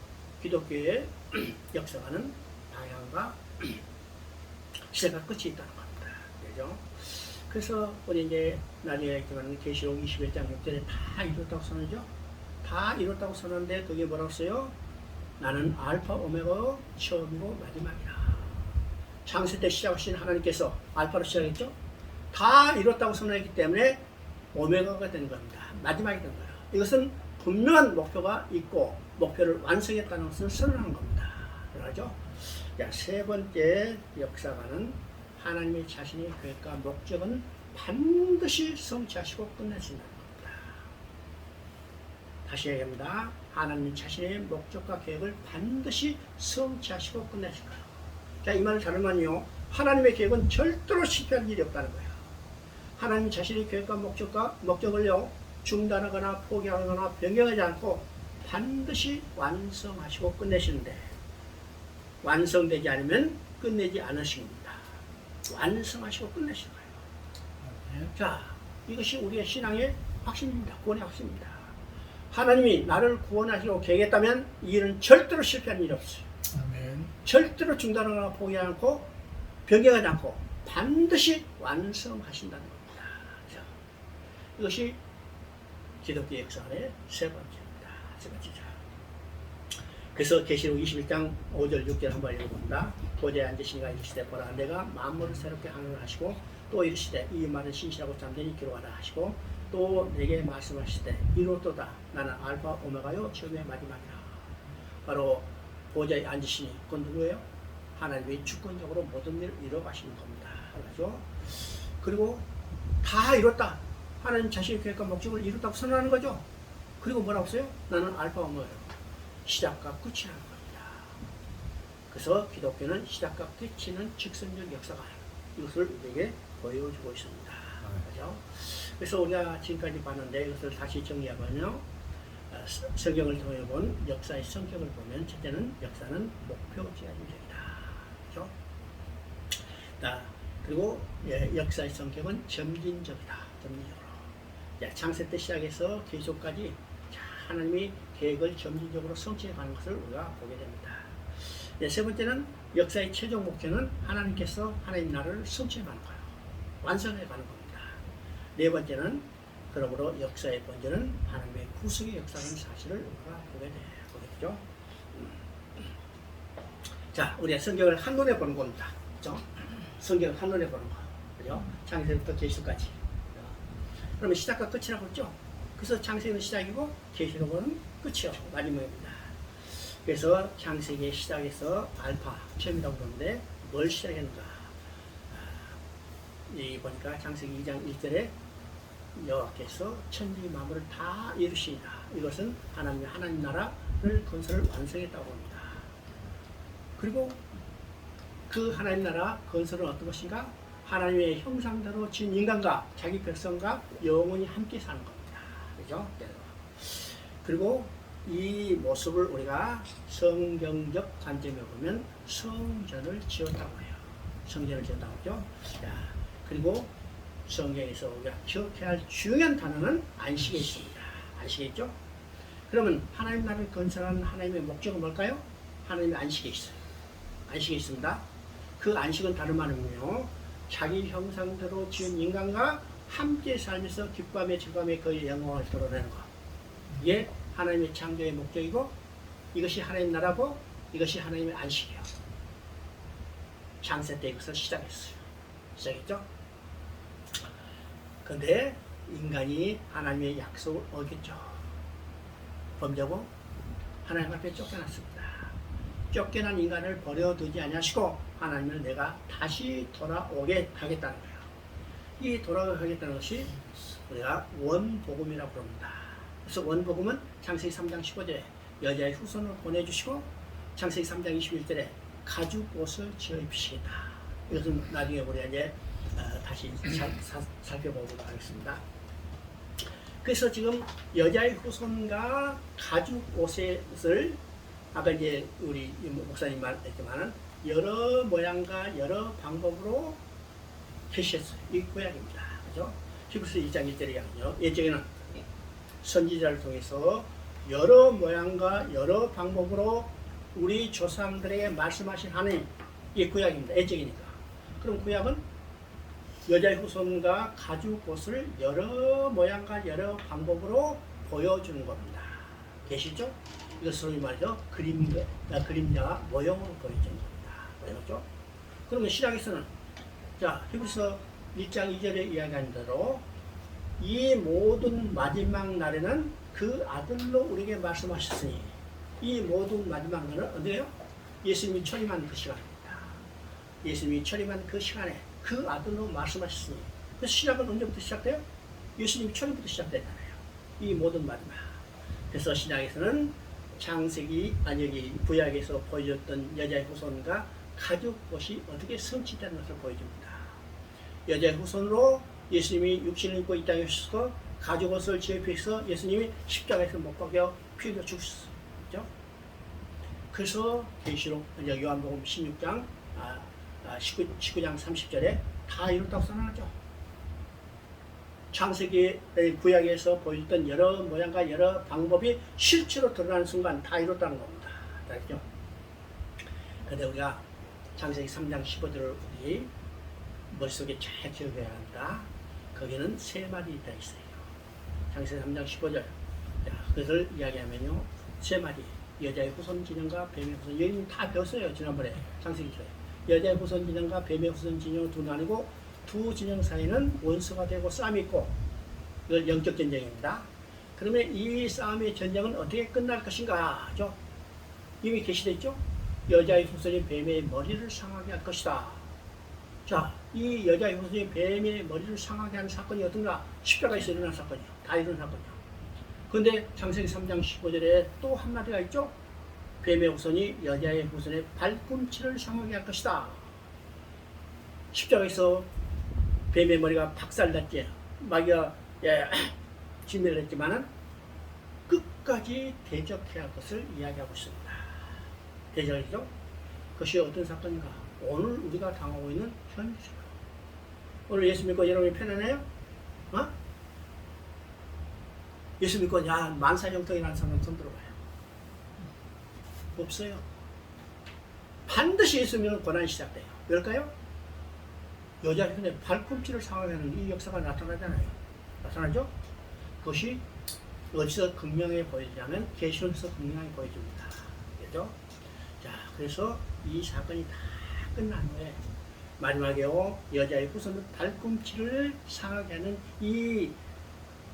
기독교의 역사가는 방향과 시작과 끝이 있다는 겁니다. 그죠? 그래서 우리 이제 나중에 얘기하는 계시록 21장 6절에 다 이뤘다고 선언하죠? 다 이뤘다고 선언하는데 그게 뭐라고 써요? 나는 알파 오메가 처음이고 마지막이라. 창세 때 시작하신 하나님께서 알파로 시작했죠? 다 이뤘다고 선언했기 때문에 오메가가 된 겁니다. 마지막이 된 거예요. 이것은 분명한 목표가 있고 목표를 완성했다는 것을 선언하는 겁니다. 그러죠? 자, 세 번째 역사관은 하나님의 자신의 계획과 목적은 반드시 성취하시고 끝내신다는 겁니다. 다시 얘기합니다. 하나님 자신의 목적과 계획을 반드시 성취하시고 끝내실 거예요. 자, 이 말을 다르면요, 하나님의 계획은 절대로 실패할 일이 없다는 거예요. 하나님 자신의 계획과 목적을요, 중단하거나 포기하거나 변경하지 않고 반드시 완성하시고 끝내시는데, 완성되지 않으면 끝내지 않으십니다. 완성하시고 끝내신 거예요. 자, 이것이 우리의 신앙의 확신입니다. 구원의 확신입니다. 하나님이 나를 구원하시려고 계획했다면 이 일은 절대로 실패하는 일이 없어요. 아멘. 절대로 중단하거나 포기하지 않고 변경하지 않고 반드시 완성하신다는 겁니다. 자, 이것이 기독교 역사의 세 번째입니다. 세 번째죠. 그래서 계시록 21장 5절 6절 한번 읽어봅니다. 보좌에 앉으시니가 이르시되 보라 내가 만물을 새롭게 하늘을 하시고 또 이르시되 이 말은 신실하고 참되니 기록하라 하시고 또 내게 말씀하시되 이로도다 나는 알파 오메가요 처음의 마지막이라. 바로 보좌에 앉으시니 그건 누구예요? 하나님이 주권적으로 모든 일을 이뤄가시는 겁니다. 그렇죠? 그리고 다 이뤘다. 하나님 자신의 계획과 목적을 이뤘다고 선언하는 거죠. 그리고 뭐라고 써요? 나는 알파 오메가요. 시작과 끝이라는 겁니다. 그래서 기독교는 시작과 끝이는 직선적 역사가 이것을 우리에게 보여주고 있습니다. 그렇죠? 그래서 우리가 지금까지 봤는데 이것을 다시 정리하면요. 성경을 통해 본 역사의 성격을 보면 첫째는 역사는 목표지향적이다. 그렇죠? 그리고 역사의 성격은 점진적이다. 점진적으로. 창세 때 시작해서 계속까지 하나님이 계획을 점진적으로 성취해 가는 것을 우리가 보게 됩니다. 세 번째는 역사의 최종 목표는 하나님께서 하나님 나라를 성취해 가는 거예요. 완성해 가는 겁니다. 네 번째는 그러므로 역사의 본질은 하나님의 구속의 역사라는 사실을 우리가 보게 되죠. 자, 우리가 성경을 한눈에 보는 겁니다. 그렇죠? 성경을 한눈에 보는 거. 그죠? 창세부터 계시록까지. 그러면 시작과 끝이라고 했죠? 그래서 창세기는 시작이고 계시록은 끝이요. 마지막입니다. 그래서 창세기의 시작에서 알파, 처음이라고 그러는데 뭘 시작했는가? 여기 보니까 창세기 2장 1절에 여호와께서 천지 만물을 다 이루시니라. 이것은 하나님 나라를 건설을 완성했다고 합니다. 그리고 그 하나님 나라 건설은 어떤 것인가? 하나님의 형상대로 지은 인간과 자기 백성과 영원히 함께 사는 겁니다. 그죠? 그리고 이 모습을 우리가 성경적 관점에 보면 성전을 지었다고 해요. 성전을 지었다고 하죠. 그리고 성경에서 우리가 기억해야 할 중요한 단어는 안식에 있습니다. 안식에 있죠? 그러면 하나님 나라를 건설하는 하나님의 목적은 뭘까요? 하나님의 안식에 있어요. 안식에 있습니다. 그 안식은 다른 말은요. 자기 형상대로 지은 인간과 함께 살면서 기쁨의 즐거움의 그 영광을 드러내는 것. 이게 하나님의 창조의 목적이고 이것이 하나님 나라고 이것이 하나님의 안식이에요. 창세 때 이것을 시작했어요. 시작했죠? 그런데 인간이 하나님의 약속을 어겼죠. 범죄고 하나님 앞에 쫓겨났습니다. 쫓겨난 인간을 버려두지 아니하시고 하나님을 내가 다시 돌아오게 하겠다는 거예요. 이 돌아오게 하겠다는 것이 우리가 원복음이라고 부릅니다. 그래서 원복음은 창세기 3장 15절에 여자의 후손을 보내주시고 창세기 3장 21절에 가죽 옷을 지어 입히시겠다. 이것은 나중에 우리가 이제 다시 살펴보도록 하겠습니다. 그래서 지금 여자의 후손과 가죽 옷을 아까 이제 우리 목사님 말했지만은 여러 모양과 여러 방법으로 계셨어요. 이 구약입니다. 그죠? 히브리서 2장 1절이거든요. 예전에는 선지자를 통해서 여러 모양과 여러 방법으로 우리 조상들에게 말씀하신 하나님, 이 구약입니다. 예적이니까. 그럼 구약은 여자의 후손과 가죽 옷을 여러 모양과 여러 방법으로 보여주는 겁니다. 계시죠? 이것을 소위 말해서 그림자와 모형으로 보여주는 겁니다. 알겠죠? 그러면 시작에서는 자, 히브리서 1장 2절에 이야기한 대로 이 모든 마지막 날에는 그 아들로 우리에게 말씀하셨으니 이 모든 마지막 날은 어디예요? 예수님이 철임한 그 시간입니다. 예수님이 철임한 그 시간에 그 아들로 말씀하셨으니 그래서 시작은 언제부터 시작돼요? 예수님이 철임부터 시작됐잖아요. 이 모든 마지막. 그래서 시작에서는 여기 구약에서 보여줬던 여자의 후손과 가죽 옷이 어떻게 성취되는 것을 보여줍니다. 여자의 후손으로 예수님이 육신을 입고 이 땅에 오셔서 가죽 옷을 지어입혀서 예수님이 십자가에서 못 박여 피 흘려 죽으셨어요. 그렇죠? 그래서 계시록 요한복음 16장 19장 30절에 다 이뤘다고 선언하죠. 창세기 구약에서 보여줬던 여러 모양과 여러 방법이 실체로 드러나는 순간 다 이뤘다는 겁니다. 알겠죠? 그런데 우리가 창세기 3장 15절을 우리 머릿속에 잘 기억해야 합니다. 거기는 세 말이 있다 있어요. 창세기 3장 15절. 자, 그것을 이야기하면요. 세 마디. 여자의 후손 진영과 뱀의 후손. 여기는 다 배웠어요. 지난번에 창세기서에. 여자의 후손 진영과 뱀의 후손 진영 두 나뉘고 두 진영 사이는 원수가 되고 싸움이 있고 이걸 영적 전쟁입니다. 그러면 이 싸움의 전쟁은 어떻게 끝날 것인가? 죠? 이미 계시되어 있죠? 여자의 후손이 뱀의 머리를 상하게 할 것이다. 자, 이 여자의 후손이 뱀의 머리를 상하게 한 사건이 어떤가? 십자가에서 일어난 사건이요. 다 일어난 사건이요. 그런데 창세기 3장 15절에 또 한마디가 있죠? 뱀의 후손이 여자의 후손의 발꿈치를 상하게 할 것이다. 십자가에서 뱀의 머리가 박살났지. 마귀가 진멸을 했지만은 끝까지 대적해야 할 것을 이야기하고 있습니다. 대적이죠? 그것이 어떤 사건인가? 오늘 우리가 당하고 있는 현실. 오늘 예수 믿고 여러분이 편안해요? 어? 예수 믿고 야 만사형통이라는 사람 손 들어봐요. 없어요. 반드시 예수 믿는 고난이 시작돼요. 왜일까요? 여자 현에 발꿈치를 상하게 하는 이 역사가 나타나잖아요. 나타나죠? 그것이 어디서 극명하게 보이냐면 계시록에서 극명하게 보여줍니다. 그죠? 자, 그래서 이 사건이 다 끝난 후에 마지막에요 여자의 후손은 발꿈치를 상하게 하는 이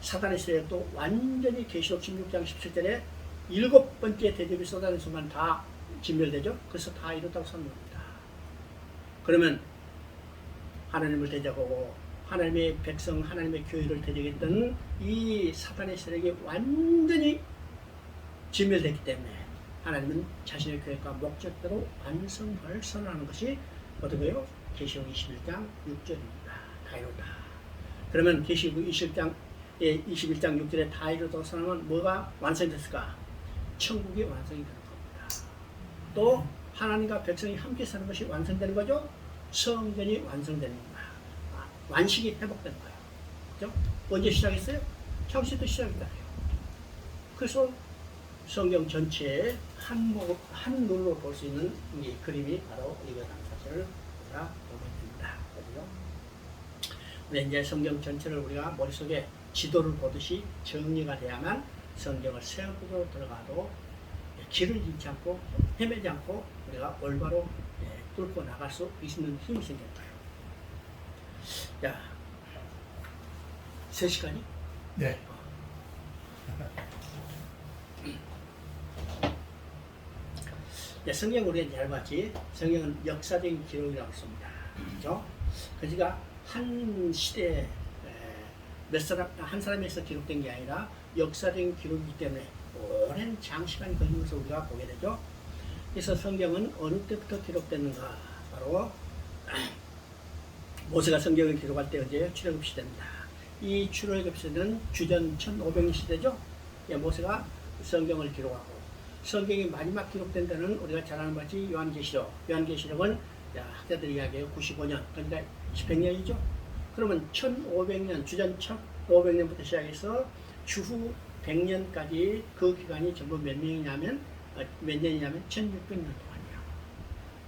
사단의 세력도 완전히 계시록 16장 17절에 7번째 대접이 쏟아지는 순간 다 진멸되죠. 그래서 다 이렇다고 선언합니다. 그러면 하나님을 대적하고 하나님의 백성, 하나님의 교회를 대적했던 이 사단의 세력이 완전히 진멸됐기 때문에 하나님은 자신의 계획과 목적대로 완성을 선언하는 것이 어떻게요? 계시록 21장 6절입니다. 다 이루다. 그러면 계시록 21장 6절에 다 이루다고 선언하면 뭐가 완성됐을까? 천국이 완성이 되는 겁니다. 또 하나님과 백성이 함께 사는 것이 완성되는 거죠. 성전이 완성되는 겁니다. 완식이 회복되는 거예요. 그죠? 언제 시작했어요? 창세기도 시작이다. 그래서 성경 전체에 한 눈으로 볼 수 있는 이 그림이 바로 이거라는 사실을 우리가 보게 됩니다. 그죠? 근데 이제 성경 전체를 우리가 머릿속에 지도를 보듯이 정리가 돼야만 성경을 세우고 들어가도 길을 잃지 않고 헤매지 않고 우리가 올바로 뚫고 나갈 수 있는 힘이 생길 거예요. 자, 3시간이? 네. 성경 우리가 잘 봤지. 성경은 역사적인 기록이라고 씁니다. 그죠? 그러니까 한 시대에 한 사람에서 기록된 게 아니라 역사적인 기록이기 때문에 오랜 장시간이 걸리면서 우리가 보게 되죠. 그래서 성경은 어느 때부터 기록됐는가? 바로 모세가 성경을 기록할 때 언제 출애굽 시대입니다. 이 출애굽 시대는 주전 1500년 시대죠. 모세가 성경을 기록하고 성경이 마지막 기록된 데는 우리가 잘 아는 바지 요한계시록. 요한계시록은 학자들이 이야기해요. 95년. 그러니까 100년이죠. 그러면 1500년, 주전 1500년부터 시작해서 주후 100년까지 그 기간이 전부 몇 년이냐면 1600년 동안이에요.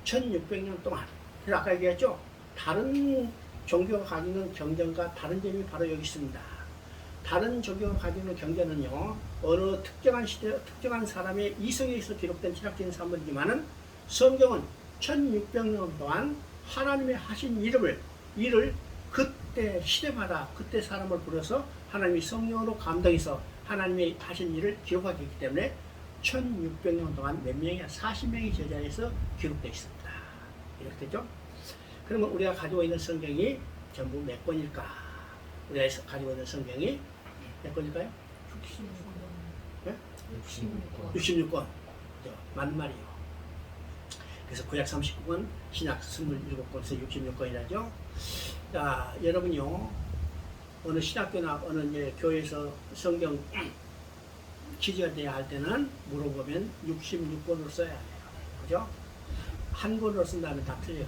1600년 동안. 그래서 아까 얘기했죠. 다른 종교가 가지는 경전과 다른 점이 바로 여기 있습니다. 다른 종교가 가지는 경전은요, 어느 특정한 시대, 특정한 사람의 이성에 의해서 기록된 철학적인 산물이지만은 성경은 1600년 동안 하나님의 하신 일을 그때 시대마다 그때 사람을 불러서 하나님이 성령으로 감동해서 하나님의 하신 일을 기록하기 때문에 1600년 동안 몇 명이야? 40명의 제자에서 기록되어 있습니다. 이렇게 되죠? 그러면 우리가 가지고 있는 성경이 전부 몇 권일까? 우리가 가지고 있는 성경이 몇 권일까요? 66권. 네? 66권. 66권. 맞는 말이에요. 그래서 구약 39권, 신약 27권에서 66권이라죠. 자, 여러분요, 어느 신학교나 어느 이제 교회에서 성경 기재가 돼야 할 때는 물어보면 66권으로 써야 돼요. 그죠? 한 권으로 쓴다면 다 틀려요.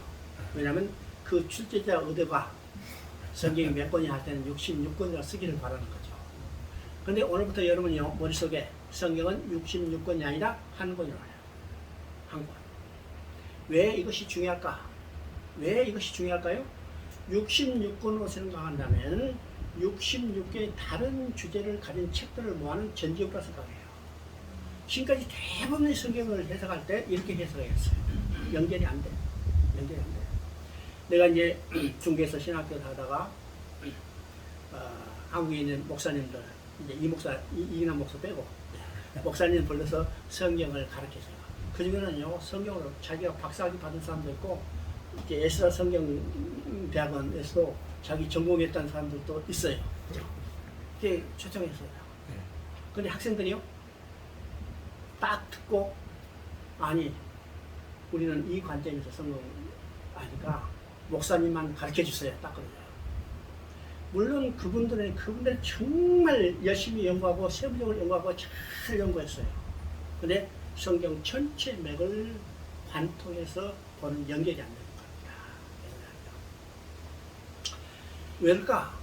왜냐하면 그 출제자 의도가 성경이 몇 권이 할 때는 66권이라 쓰기를 바라는 거죠. 그런데 오늘부터 여러분요, 머릿속에 성경은 66권이 아니라 한 권이라고 해요. 한 권. 왜 이것이 중요할까? 왜 이것이 중요할까요? 66권으로 생각한다면 66개의 다른 주제를 가진 책들을 모아놓은 전지우라 생각해요. 지금까지 대부분의 성경을 해석할 때 이렇게 해석했어요. 연결이 안 돼. 연결이 안 돼. 내가 이제 중국에서 신학교를 하다가 한국에 있는 목사님들, 이제 이인환 목사 빼고 목사님 불러서 성경을 가르쳤어요. 그 중에는요, 성경으로 자기가 박사학위 받은 사람도 있고, 이렇게 에스라 성경대학원에서도 자기 전공했다는 사람들도 있어요. 그게 초청했어요. 근데 학생들이요, 딱 듣고, 아니, 우리는 이 관점에서 성경 아니까 목사님만 가르쳐 주세요. 딱 그러죠. 물론 그분들은 정말 열심히 연구하고 세부적으로 연구하고 잘 연구했어요. 근데 성경 전체 맥을 관통해서 보는 연결이 안 되는 겁니다. 왜일까?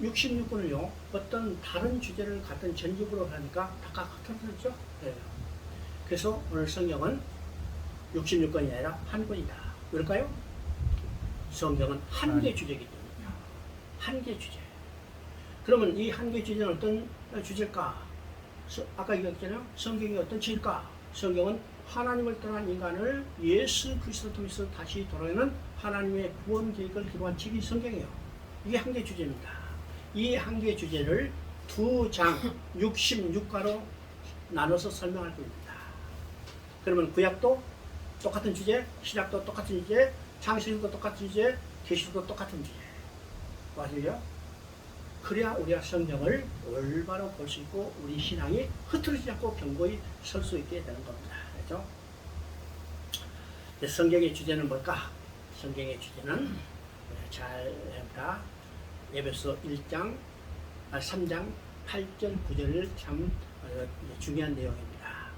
66권을요, 어떤 다른 주제를 갖던 전집으로 하니까 다 흩어졌죠? 네. 그래서 오늘 성경은 66권이 아니라 한 권이다. 왜일까요? 성경은 한 개 주제이기 때문에. 한 개 주제. 그러면 이 한 개 주제는 어떤 주제일까? 아까 얘기했잖아요. 성경이 어떤 주제일까? 성경은 하나님을 떠난 인간을 예수 그리스도 통해서 다시 돌아오는 하나님의 구원 계획을 기록한 책이 성경이에요. 이게 한 개 주제입니다. 이 한 개 주제를 2장 66가로 나눠서 설명할 겁니다. 그러면 구약도 똑같은 주제, 신약도 똑같은 주제, 창세기도 똑같은 주제, 계시록도 똑같은 주제. 맞아요? 그래야 우리가 성경을 올바로 볼 수 있고 우리 신앙이 흐트러지지 않고 견고히 설 수 있게 되는 겁니다. 그렇죠? 성경의 주제는 뭘까? 성경의 주제는 잘 해보다 에베소 3장 8절 9절을 참 중요한 내용입니다.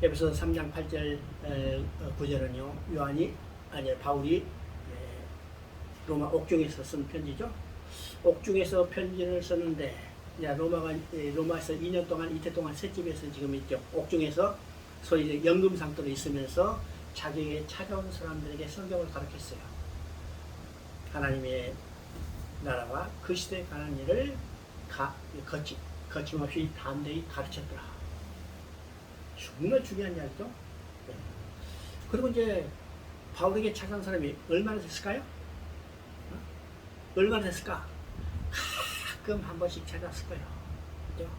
에베소 3장 8절 9절은요, 바울이 로마 옥중에서 쓴 편지죠. 옥중에서 편지를 썼는데, 로마에서 2년 동안, 이태 동안 셋집에서 지금 있죠. 옥중에서 소위 연금 상태로 있으면서 자기에게 찾아온 사람들에게 성경을 가르쳤어요. 하나님의 나라와 그 시대에 관한 일을 거침없이 담대히 가르쳤더라. 정말 중요한 이야기죠. 네. 그리고 이제 바울에게 찾아온 사람이 얼마나 됐을까요? 얼마나 됐을까? 가끔 한 번씩 찾았을 거예요. 그죠?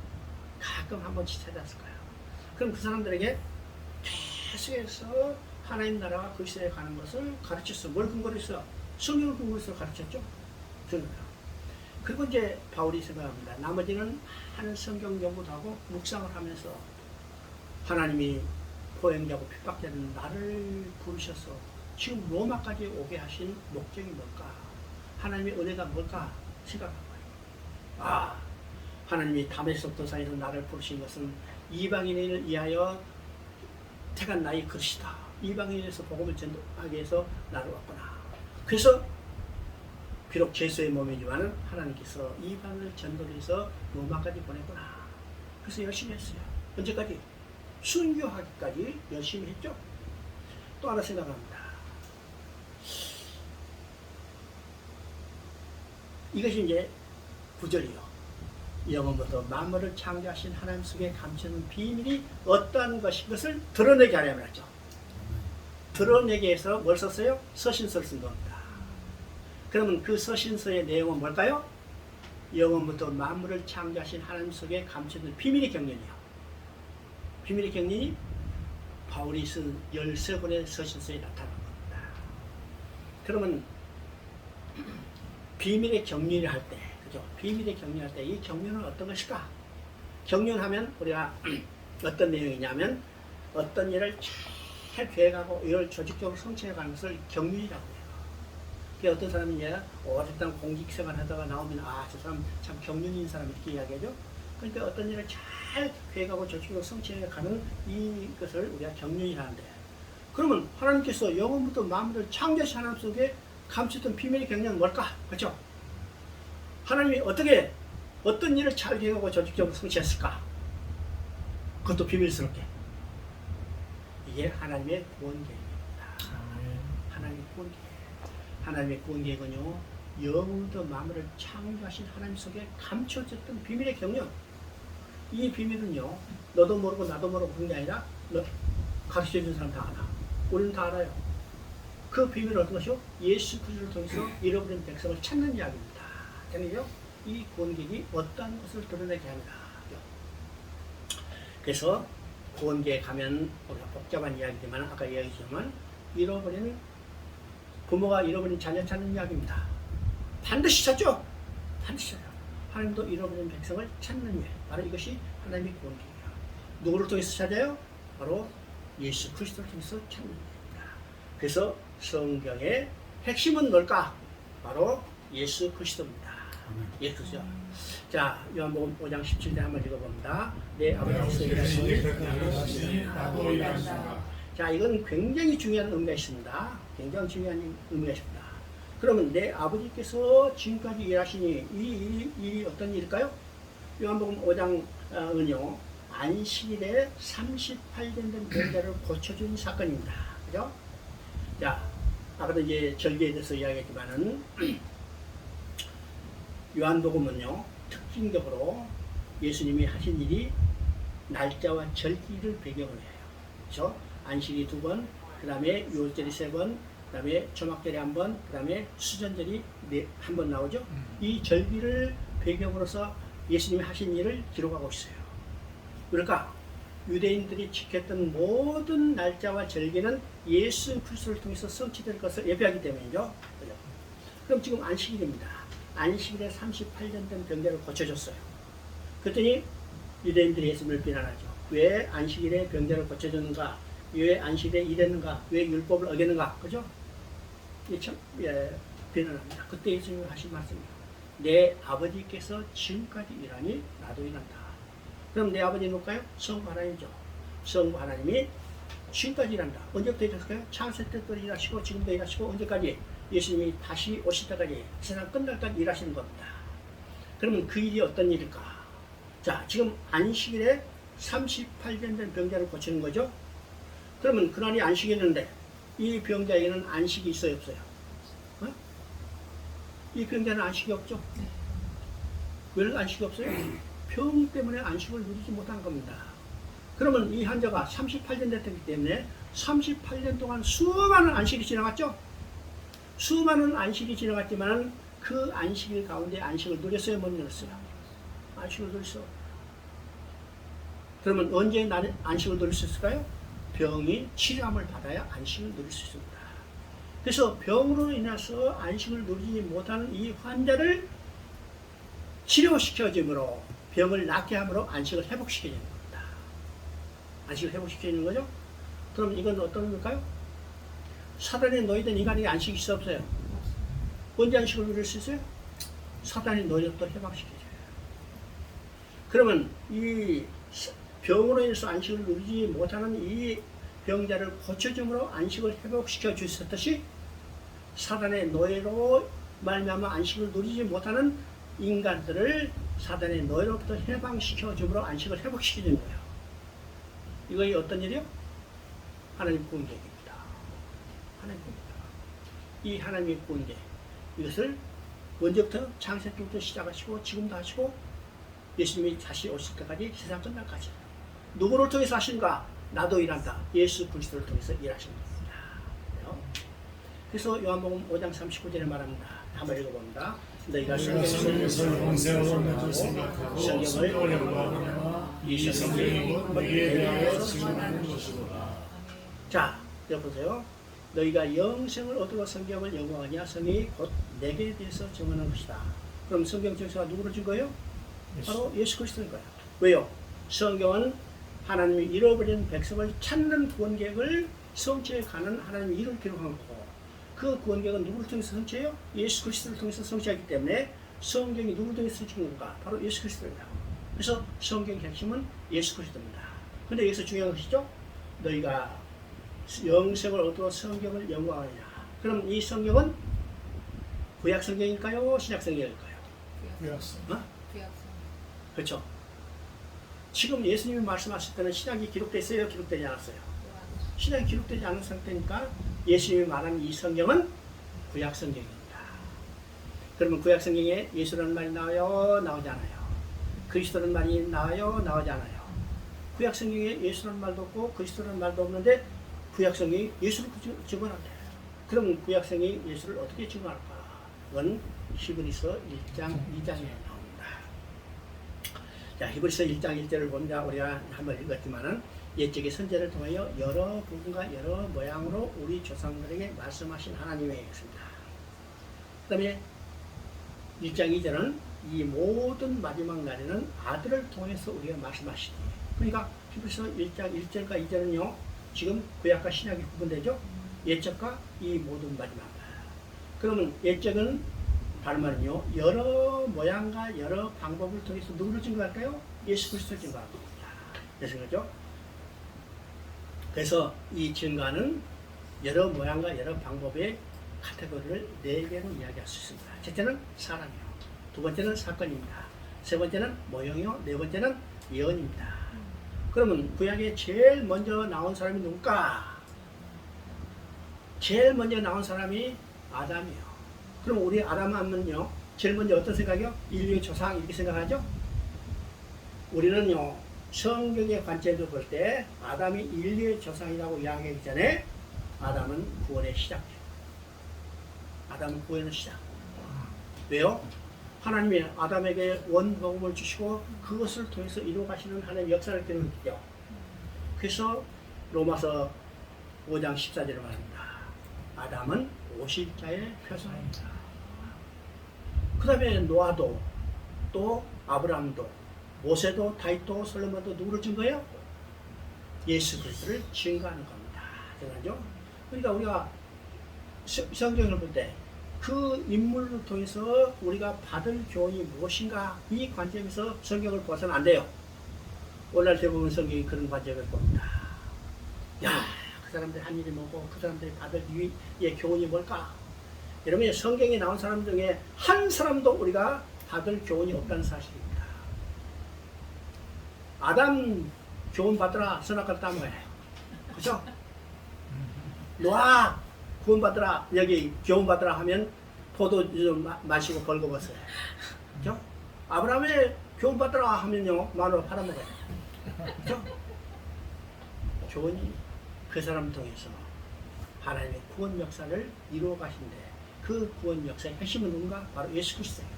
가끔 한 번씩 찾았을 거예요. 그럼 그 사람들에게 계속해서 하나님 나라와 그 시대에 가는 것을 가르쳤어. 뭘 근거로 했어? 성경을 근거로 해서 가르쳤죠? 그리고 이제 바울이 생각합니다. 나머지는 하는 성경 연구도 하고 묵상을 하면서 하나님이 포행자고 핍박자는 나를 부르셔서 지금 로마까지 오게 하신 목적이 뭘까? 하나님의 은혜가 뭘까? 생각한 거예요. 하나님이 다메섹 도상에서 나를 부르신 것은 이방인을 위하여 택한 나의 그릇이다. 이방인에서 복음을 전하기 위해서 나를 왔구나. 그래서 비록 죄수의 몸이지만 하나님께서 이방을 전도해서 로마까지 보냈구나. 그래서 열심히 했어요. 언제까지? 순교하기까지 열심히 했죠. 또 하나 생각합니다. 이것이 이제 9절이요. 영원부터 만물을 창조하신 하나님 속에 감추는 비밀이 어떠한 것을 드러내게 하려고 했죠. 드러내게 해서 뭘 썼어요? 서신서를 쓴 겁니다. 그러면 그 서신서의 내용은 뭘까요? 영원부터 만물을 창조하신 하나님 속에 감추는 비밀의 경륜이요. 비밀의 경륜이 바울이 쓴 13권의 서신서에 나타난 겁니다. 그러면 비밀의 경륜을 할 때, 그죠? 비밀의 경륜할 때 이 경륜은 어떤 것일까? 경륜하면 우리가 어떤 내용이냐면 어떤 일을 잘 계획하고 이를 조직적으로 성취해가는 것을 경륜이라고 해요. 그래서 어떤 사람이 이제 오랫동안 공직생활 하다가 나오면 저 사람 참 경륜인 사람 이렇게 이야기하죠. 그러니까 어떤 일을 잘 계획하고 조직적으로 성취해가는 이것을 우리가 경륜이라는데, 그러면 하나님께서 영원부터 만물을 창조하신 하나님 속에 감췄던 비밀의 경륜은 뭘까? 그렇죠? 하나님이 어떤 일을 잘 계획하고 조직적으로 성취했을까? 그것도 비밀스럽게. 이게 하나님의 구원 계획입니다. 하나님의 구원 계획. 하나님의 구원 계획은요, 영도 만물을 창조하신 하나님 속에 감춰졌던 비밀의 경륜. 이 비밀은요, 너도 모르고 나도 모르고 그런 게 아니라 가르쳐준 사람 다 알아. 우리는 다 알아요. 그 비밀은 어떤 것이요? 예수 그리스도를 통해서 잃어버린 백성을 찾는 이야기입니다. 되는요? 이 구원계획이 어떠한 것을 드러내게 합니다. 그래서 구원계에 가면 우리가 복잡한 이야기지만 아까 이야기했지만 부모가 잃어버린 자녀 찾는 이야기입니다. 반드시 찾죠? 반드시 찾아요. 하나님도 잃어버린 백성을 찾는 일. 바로 이것이 하나님의 구원계획이에요. 누구를 통해서 찾아요? 바로 예수 그리스도를 통해서 찾는 일입니다. 그래서 성경의 핵심은 뭘까? 바로 예수 그리스도입니다. 예수 그리스도. 자, 요한복음 5장 17절 한번 읽어봅니다. 내 아버지께서 일하시니 나도 일하시라. 자, 이건 굉장히 중요한 의미가 있습니다. 굉장히 중요한 의미가 있습니다. 그러면 내 아버지께서 지금까지 일하시니 이 일이 어떤 일일까요? 요한복음 5장은요, 안식일에 38년 된 병자를 고쳐준 사건입니다. 그죠? 자, 아까도 이제 절기에 대해서 이야기했지만은 요한복음은요, 특징적으로 예수님이 하신 일이 날짜와 절기를 배경으로 해요. 그렇죠? 안식이 2번, 그 다음에 유월절이 3번, 그 다음에 초막절이 1번, 그 다음에 수전절이 1번 나오죠. 이 절기를 배경으로서 예수님이 하신 일을 기록하고 있어요. 그러니까 유대인들이 지켰던 모든 날짜와 절기는 예수 그리스도를 통해서 성취될 것을 예배하기 때문이죠. 그럼 지금 안식일입니다. 안식일에 38년 된 병자를 고쳐줬어요. 그랬더니 유대인들이 예수님을 비난하죠. 왜 안식일에 병자를 고쳐줬는가? 왜 안식일에 일했는가? 왜 율법을 어겼는가? 그죠? 참 비난합니다. 그때 예수님이 하신 말씀이에요. 내 아버지께서 지금까지 일하니 나도 일한다. 그럼 내 아버지는 누굴까요? 성부 하나님이죠. 성부 하나님이 지금까지 일한다. 언제부터 일했을까요? 창세 때부터 일하시고 지금도 일하시고 언제까지? 예수님이 다시 오실 때까지 세상 끝날까지 일하시는 겁니다. 그러면 그 일이 어떤 일일까? 자, 지금 안식일에 38년 된 병자를 고치는 거죠. 그러면 그날이 안식일인데 이 병자에게는 안식이 있어요, 없어요? 어? 이 병자는 안식이 없죠? 왜 안식이 없어요? 병 때문에 안식을 누리지 못한 겁니다. 그러면 이 환자가 38년 됐기 때문에 38년 동안 수많은 안식이 지나갔죠? 수많은 안식이 지나갔지만 그 안식일 가운데 안식을 누렸어요, 못 누렸어요? 안식을 누렸어. 그러면 언제 안식을 누릴 수 있을까요? 병이 치료함을 받아야 안식을 누릴 수 있습니다. 그래서 병으로 인해서 안식을 누리지 못하는 이 환자를 치료시켜줌으로 병을 낫게 함으로 안식을 회복시켜주는 겁니다. 안식을 회복시켜주는 거죠? 그럼 이건 어떤 걸까요? 사단에 놓이던 인간에게 안식이 있어 없어요? 언제 안식을 누릴 수 있어요? 사단이 놓여도 해방시켜줘요. 그러면 이 병으로 인해서 안식을 누리지 못하는 이 병자를 고쳐줌으로 안식을 회복시켜 주셨듯이 사단의 노예로 말미암아 안식을 누리지 못하는 인간들을 사단의 노예로부터 해방시켜 줌으로 안식을 회복시켜 주는 거예요. 이것이 어떤 일이요? 하나님 구원계획입니다. 하나님 구원계획. 이 하나님의 구원계획, 이것을 언제부터? 창세 때부터 시작하시고 지금도 하시고 예수님이 다시 오실 때까지 세상 끝날까지 누구를 통해서 하신가? 나도 일한다. 예수 그리스도를 통해서 일하시는 겁니다. 그래서 요한복음 5장 39절에 말합니다. 한번 읽어봅니다. 너희가 성경을 공생하고 성경을 연구하거나 이 성경이 곧 너희에 대하여 증언하는 것이구나. 자, 여기 보세요. 너희가 영생을 얻으러 성경을 연구하냐? 성경이 곧 내게 대해서 증언하는 것이다. 그럼 성경 증서가 누구를 준 거예요? 바로 예수 그리스도인 거예요. 왜요? 성경은 하나님이 잃어버린 백성을 찾는 구원계획을 성취해가는 하나님의 일을 기록한 거고, 그 구원계획은 누구를 통해서 성취해요? 예수 그리스도를 통해서 성취하기 때문에 성경이 누구를 통해서 성취한 건가? 바로 예수 그리스도입니다. 그래서 성경의 핵심은 예수 그리스도입니다. 그런데 여기서 중요한 것이죠. 너희가 영생을 얻어 성경을 연구하느냐. 그럼 이 성경은 구약 성경일까요? 신약 성경일까요? 구약 어? 그렇죠. 지금 예수님이 말씀하실 때는 신약이 기록되어 있어요? 기록되지 않았어요? 신약이 기록되지 않은 상태니까 예수님이 말하는 이 성경은 구약 성경입니다. 그러면 구약 성경에 예수라는 말이 나와요? 나오지 않아요? 그리스도라는 말이 나와요? 나오지 않아요? 구약 성경에 예수라는 말도 없고 그리스도라는 말도 없는데 구약 성경이 예수를 증언한대. 그럼 구약 성경이 예수를 어떻게 증언할까? 그건 히브리서 1장 2장에 나옵니다. 자, 히브리서 1장 1절을 보면 우리가 한번 읽었지만은 옛적의 선제를 통하여 여러 부분과 여러 모양으로 우리 조상들에게 말씀하신 하나님의 것입니다. 그 다음에 1장 2절은 이 모든 마지막 날에는 아들을 통해서 우리가 말씀하시니. 그러니까 히브리서 1장 1절과 2절은요, 지금 구약과 신약이 구분되죠? 옛적과 이 모든 마지막 날. 그러면 옛적은 발말은요, 여러 모양과 여러 방법을 통해서 누구를 증거할까요? 예수 그리스도를 증거할 겁니다. 그래서 그죠? 그래서 이 증거는 여러 모양과 여러 방법의 카테고리를 4개로 이야기할 수 있습니다. 첫째는 사람이요. 두 번째는 사건입니다. 세 번째는 모형이요. 네 번째는 예언입니다. 그러면 구약에 제일 먼저 나온 사람이 누굴까? 제일 먼저 나온 사람이 아담이요. 그럼 우리 아담 하면요, 제일 먼저 어떤 생각이요? 인류의 조상 이렇게 생각하죠? 우리는요, 성경의 관점에서 볼 때 아담이 인류의 조상이라고 이야기하기 전에 아담은 구원의 시작이에요. 아담은 구원의 시작. 왜요? 하나님이 아담에게 원복음을 주시고 그것을 통해서 이루어가시는 하나님의 역사를 기록했죠. 그래서 로마서 5장 14절을 말합니다. 아담은 오실 자의 표상입니다. 그 다음에 노아도 또 아브라함도 모세도 다윗도 솔로몬도 누구를 증거해요? 예수 그리스도를 증거하는 겁니다. 그죠? 그러니까 우리가 성경을 볼 때 그 인물을 통해서 우리가 받을 교훈이 무엇인가 이 관점에서 성경을 봐서는 안 돼요. 오늘날 대부분 성경이 그런 관점을 봅니다. 야, 그 사람들이 한 일이 뭐고 그 사람들이 받을 유익의 교훈이 뭘까? 여러분 성경에 나온 사람 중에 한 사람도 우리가 받을 교훈이 없다는 사실입니다. 아담 교훈 받으라 선악과를 딴 거예요. 그죠? 노아 구원 받으라 여기 교훈 받으라 하면 포도 마시고 벌거벗어요. 그죠? 아브라함의 교훈 받으라 하면요 마누라 팔아먹어요. 그죠? 교훈이 그 사람 통해서 하나님의 구원 역사를 이루어 가신데 그 구원 역사의 핵심은 누군가? 바로 예수 그리스도예요.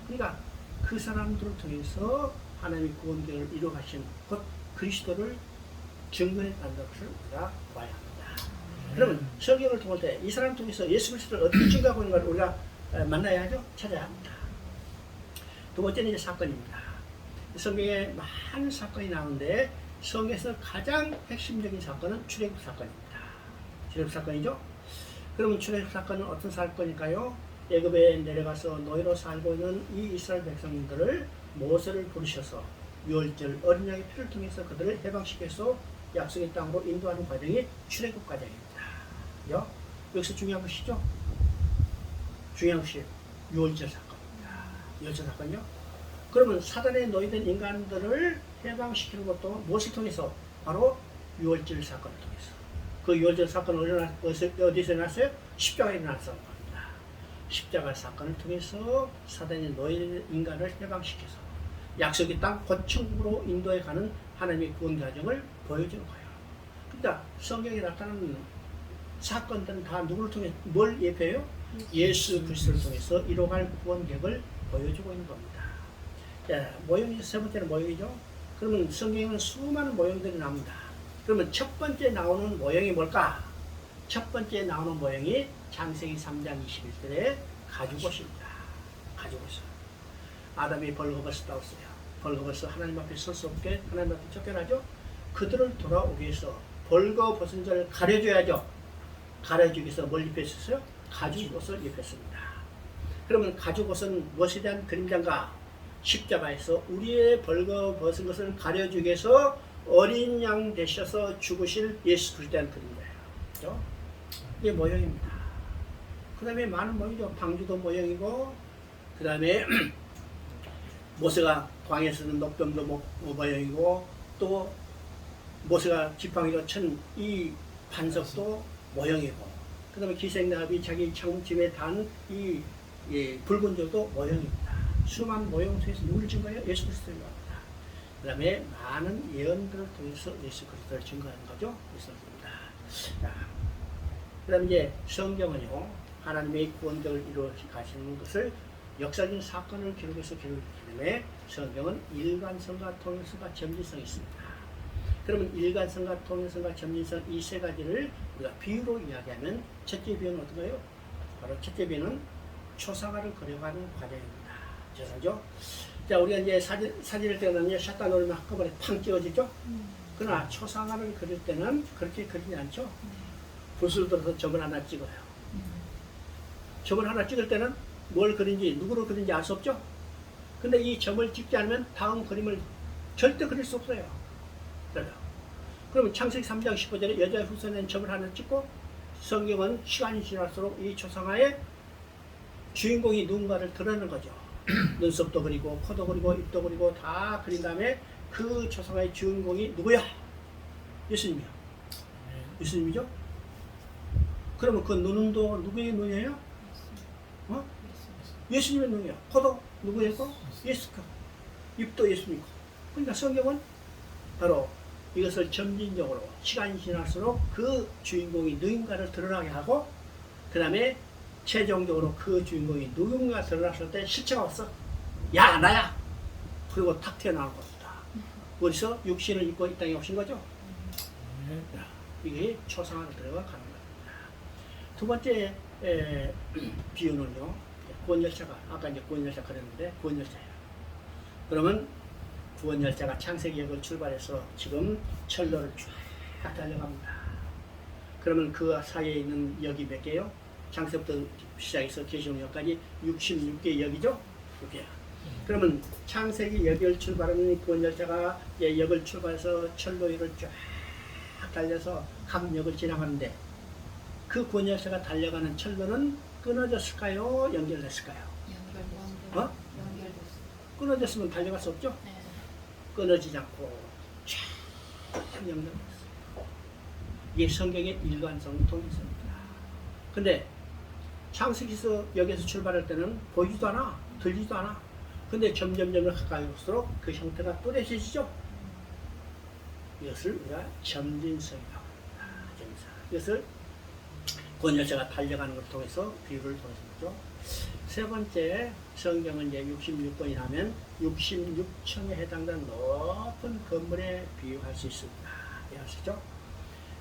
그러니까 그 사람들을 통해서 하나님의 구원을 이루어 가신 곧 그리스도를 증거했다는 것을 우리가 봐야 합니다. 그러면 성경을 통할 때 이 사람 통해서 예수 그리스도를 어떻게 증거하고 있는 걸 우리가 만나야죠. 찾아야 합니다. 두 번째는 이제 사건입니다. 성경에 많은 사건이 나오는데 성경에서 가장 핵심적인 사건은 출애굽 사건입니다. 출애굽 사건이죠. 그러면 출애굽 사건은 어떤 사건일까요? 애굽에 내려가서 노예로 살고 있는 이 이스라엘 백성들을 모세를 부르셔서 유월절 어린 양의 피를 통해서 그들을 해방시켜서 약속의 땅으로 인도하는 과정이 출애굽 과정입니다. 그죠? 여기서 중요한 것이죠. 중요한 것이 유월절 사건입니다. 유월절 사건요. 그러면 사단에 놓이던 인간들을 해방시키는 것도 무엇을 통해서? 바로 유월절 사건을 통해서. 그 유월절 사건은 어디서 일어났어요? 십자가에 일어났던 겁니다. 십자가 사건을 통해서 사단에 놓인 인간을 해방시켜서 약속의 땅 곧 천국으로 인도해 가는 하나님의 구원 과정을 보여주는 거예요. 그러니까 성경에 나타나는 사건들은 다 누구를 통해 뭘 예표해요? 예수 그리스도를 통해서 이뤄갈 구원 계획을 보여주고 있는 겁니다. 자, 모형이 세 번째는 모형이죠. 그러면 성경에는 수많은 모형들이 나옵니다. 그러면 첫 번째 나오는 모형이 뭘까? 첫 번째 나오는 모형이 창세기 3장 21절에 가죽옷입니다. 가죽옷. 아담이 벌거벗었다고 써요. 벌거벗어 하나님 앞에 설 수 없게 하나님 앞에 쫓겨나죠. 그들을 돌아오기 위해서 벌거벗은 자를 가려줘야죠. 가려주기 위해서 뭘 입혔었어요? 가죽옷을 입혔습니다. 그러면 가죽옷은 무엇에 대한 그림자인가? 십자가에서 우리의 벌거벗은 것을 가려주기 위해서 어린 양 되셔서 죽으실 예수 그리스도에 대한 그림자예요. 그렇죠? 이게 모형입니다. 그 다음에 많은 모형이죠. 방주도 모형이고 그 다음에 모세가 광야에서는 녹병도 모형이고 또 모세가 지팡이로 친 이 반석도 모형이고 그 다음에 기생나비 자기 창집에 단 이 이 붉은 저도 모형입니다. 수많은 모형 속에서 누구를 증거해요? 예수 그리스도를 말합니다. 그 다음에 많은 예언들을 통해서 예수 그리스도를 증거하는 거죠. 예수입니다. 자, 그 다음에 이제 성경은요, 하나님의 구원을 이루어 가시는 것을 역사적인 사건을 기록해서 기록했기 때문에 성경은 일관성과 통일성과 점진성이 있습니다. 그러면 일관성과 통일성과 점진성 이 세 가지를 우리가 비유로 이야기하면 첫째 비유는 어떤가요? 바로 첫째 비유는 초상화를 그려가는 과정입니다. 죄송하죠? 자, 우리가 이제 사진을 떼어내면 샷다 놓으면 한꺼번에 팡 찍어지죠? 그러나 초상화를 그릴 때는 그렇게 그리지 않죠? 붓을 들어서 점을 하나 찍어요. 점을 하나 찍을 때는 뭘 그린지, 누구를 그린지 알 수 없죠? 근데 이 점을 찍지 않으면 다음 그림을 절대 그릴 수 없어요. 그래요. 그러면 창세기 3장 15절에 여자의 후손에는 점을 하나 찍고 성경은 시간이 지날수록 이 초상화의 주인공이 누군가를 드러내는 거죠. 눈썹도 그리고 코도 그리고 입도 그리고 다 그린 다음에 그 초상화의 주인공이 누구야? 예수님이요. 예수님이죠? 그러면 그 눈도 누구의 눈이에요? 어? 예수님의 눈이에요. 코도 누구의 코? 예수 코. 입도 예수님 코. 그러니까 성경은 바로 이것을 점진적으로 시간이 지날수록 그 주인공이 누군가를 드러나게 하고 그 다음에 최종적으로 그 주인공이 누군가 드러났을 때 실체가 없어. 야 나야. 그리고 탁 튀어나온 겁니다. 어디서 육신을 입고 이 땅에 오신 거죠. 이게 초상화를 들어가 가는 겁니다. 두 번째 비유는요. 구원열차가 아까 이제 구원열차 그랬는데 구원열차예요. 그러면 구원열차가 창세기역을 출발해서 지금 철로를 쫙 달려갑니다. 그러면 그 사이에 있는 역이 몇 개요? 창세부터 시작해서 계시록역까지 66개 역이죠? 6개. 그러면 창세기 역을 출발하는 구원열차가 역을 출발해서 철로역을 쫙 달려서 각 역을 지나가는데 그 구원열차가 달려가는 철로는 끊어졌을까요? 연결됐을까요? 어? 끊어졌으면 달려갈 수 없죠? 네. 끊어지지 않고 쫙 연결됐어요. 이게 성경의 일관성 통일성입니다. 근데 창세기서 여기서 출발할 때는 보이지도 않아, 들리지도 않아. 근데 점점 가까이 올수록 그 형태가 또렷해지죠? 이것을 우리가 점진성이라고 합니다. 점진성. 이것을 구원열차가 달려가는 것을 통해서 비유를 통해서 보죠. 세 번째, 성경은 이제 66번이 하면 66층에 해당되는 높은 건물에 비유할 수 있습니다. 이해하시죠?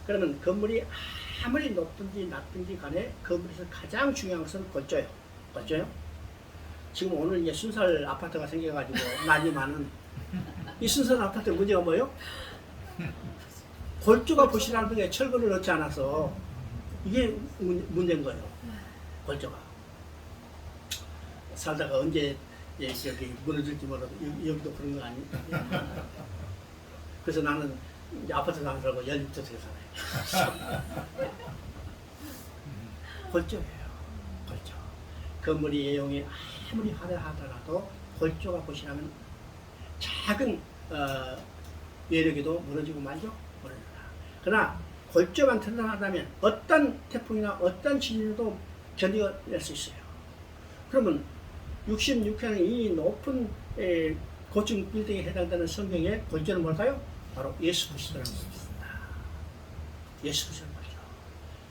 그러면 건물이 아무리 높든지 낮든지 간에 건물에서 가장 중요한 것은 골조예요. 골조요? 지금 오늘 이제 순살 아파트가 생겨가지고 난리 많은 이 순살 아파트 문제가 뭐예요? 골조가 부실한 게 철근을 넣지 않아서 이게 문제인 거예요. 골조가. 살다가 언제 여기 무너질지 몰라도 여기도 그런 거 아닙니까? 그래서 나는 이제 아파트 사는 사람하고 연립주택에 살아요. 골조예요. 골조. 건물이 예용이 아무리 화려하더라도 골조가 부실하면 작은 외력에도 무너지고 말죠. 무너집니다. 그러나 골조만 튼튼하다면 어떤 태풍이나 어떤 지진에도 견뎌낼 수 있어요. 그러면 66회는 이 높은 고층 빌딩에 해당되는 성경의 골조는 뭘까요? 바로 예수 그리스도라는 것입니다. 예수 그리스도는 거죠.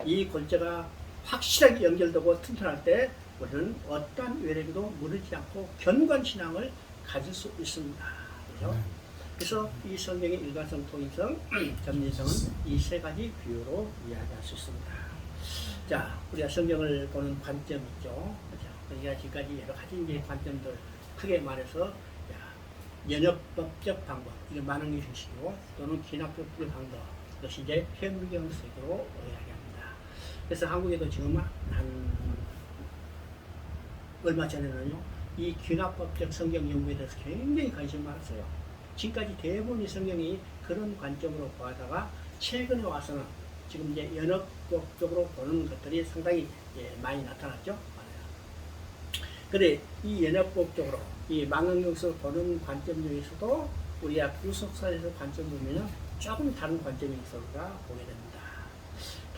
이 골조가 확실하게 연결되고 튼튼할 때 우리는 어떠한 외력에도 무너지지 않고 견고한 신앙을 가질 수 있습니다. 그렇죠? 그래서 이 성경의 일관성, 통일성, 점진성은 이 세 가지 비유로 이야기할 수 있습니다. 자, 우리가 성경을 보는 관점이 있죠. 그렇죠? 우리가 지금까지 여러 가지 이제 관점들 크게 말해서 연역법적 방법, 이게 만능의 형식이고 또는 기납법적 방법, 이것이 이제 현무경색으로 이야기합니다. 그래서 한국에도 지금 한 얼마 전에는요, 이 귀납법적 성경 연구에 대해서 굉장히 관심이 많았어요. 지금까지 대부분의 성경이 그런 관점으로 보다가 최근에 와서는 지금 이제 연역법적으로 보는 것들이 상당히 많이 나타났죠. 그런데 이 연역법적으로 이 망원경에서 보는 관점 중에서도 우리가 구속사에서 관점 보면 조금 다른 관점이 있어 우리가 보게 됩니다.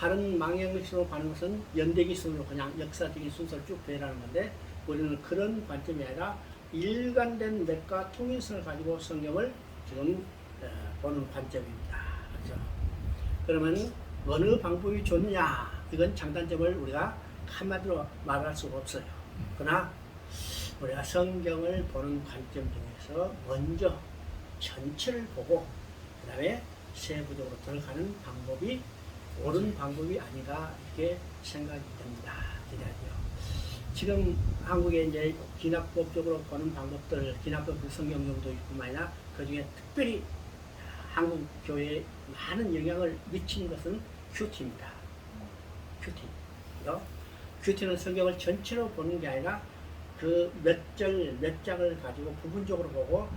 다른 망향식으로 가는 것은 연대기 순으로 그냥 역사적인 순서를 쭉 배열하는 건데 우리는 그런 관점이 아니라 일관된 맥과 통일성을 가지고 성경을 지금 보는 관점입니다. 그렇죠? 그러면 어느 방법이 좋느냐? 이건 장단점을 우리가 한마디로 말할 수가 없어요. 그러나 우리가 성경을 보는 관점 중에서 먼저 전체를 보고 그 다음에 세부적으로 들어가는 방법이 옳은 방법이 아닌가 이렇게 생각이 됩니다. 기대하죠. 지금 한국에 이제 기납법적으로 보는 방법들, 기납법 성경용도 있고만 아니라 그 중에 특별히 한국 교회에 많은 영향을 미치는 것은 큐티입니다. 큐티. 큐티는 성경을 전체로 보는 게 아니라 그 몇 절, 몇 장을 가지고 부분적으로 보고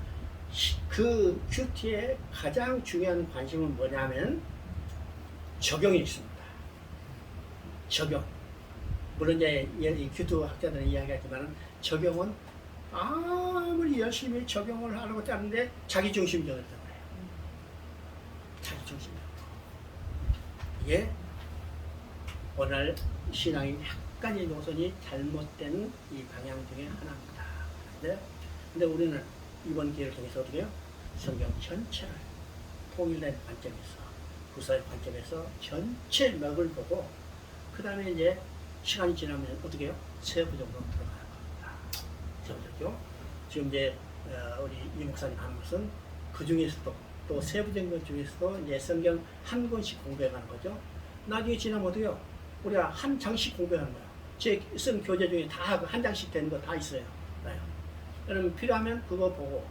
그 큐티의 가장 중요한 관심은 뭐냐면 적용이 있습니다. 적용. 물론 이제 큐티 학자들은 이야기하지만 적용은 아무리 열심히 적용을 하려고 하는데 자기 중심적이라고 해요. 자기 중심적. 이게 오늘 신앙의 약간의 노선이 잘못된 이 방향 중에 하나입니다. 근데 우리는 이번 기회를 통해서 어떻게 해요? 성경 전체를 통일된 관점에서, 구사의 관점에서 전체 맥을 보고, 그 다음에 이제 시간이 지나면 어떻게 해요? 세부적으로 들어가는 겁니다. 세부적으로. 지금 이제 우리 이 목사님 하는 것은 그 중에서도 또 세부적인 것 중에서도 이제 성경 한 권씩 공부해가는 거죠. 나중에 지나면 어떻게요? 우리가 한 장씩 공부하는 거예요. 제 쓴 교재 중에 다 한 장씩 되는 거 다 있어요. 그러면 필요하면 그거 보고,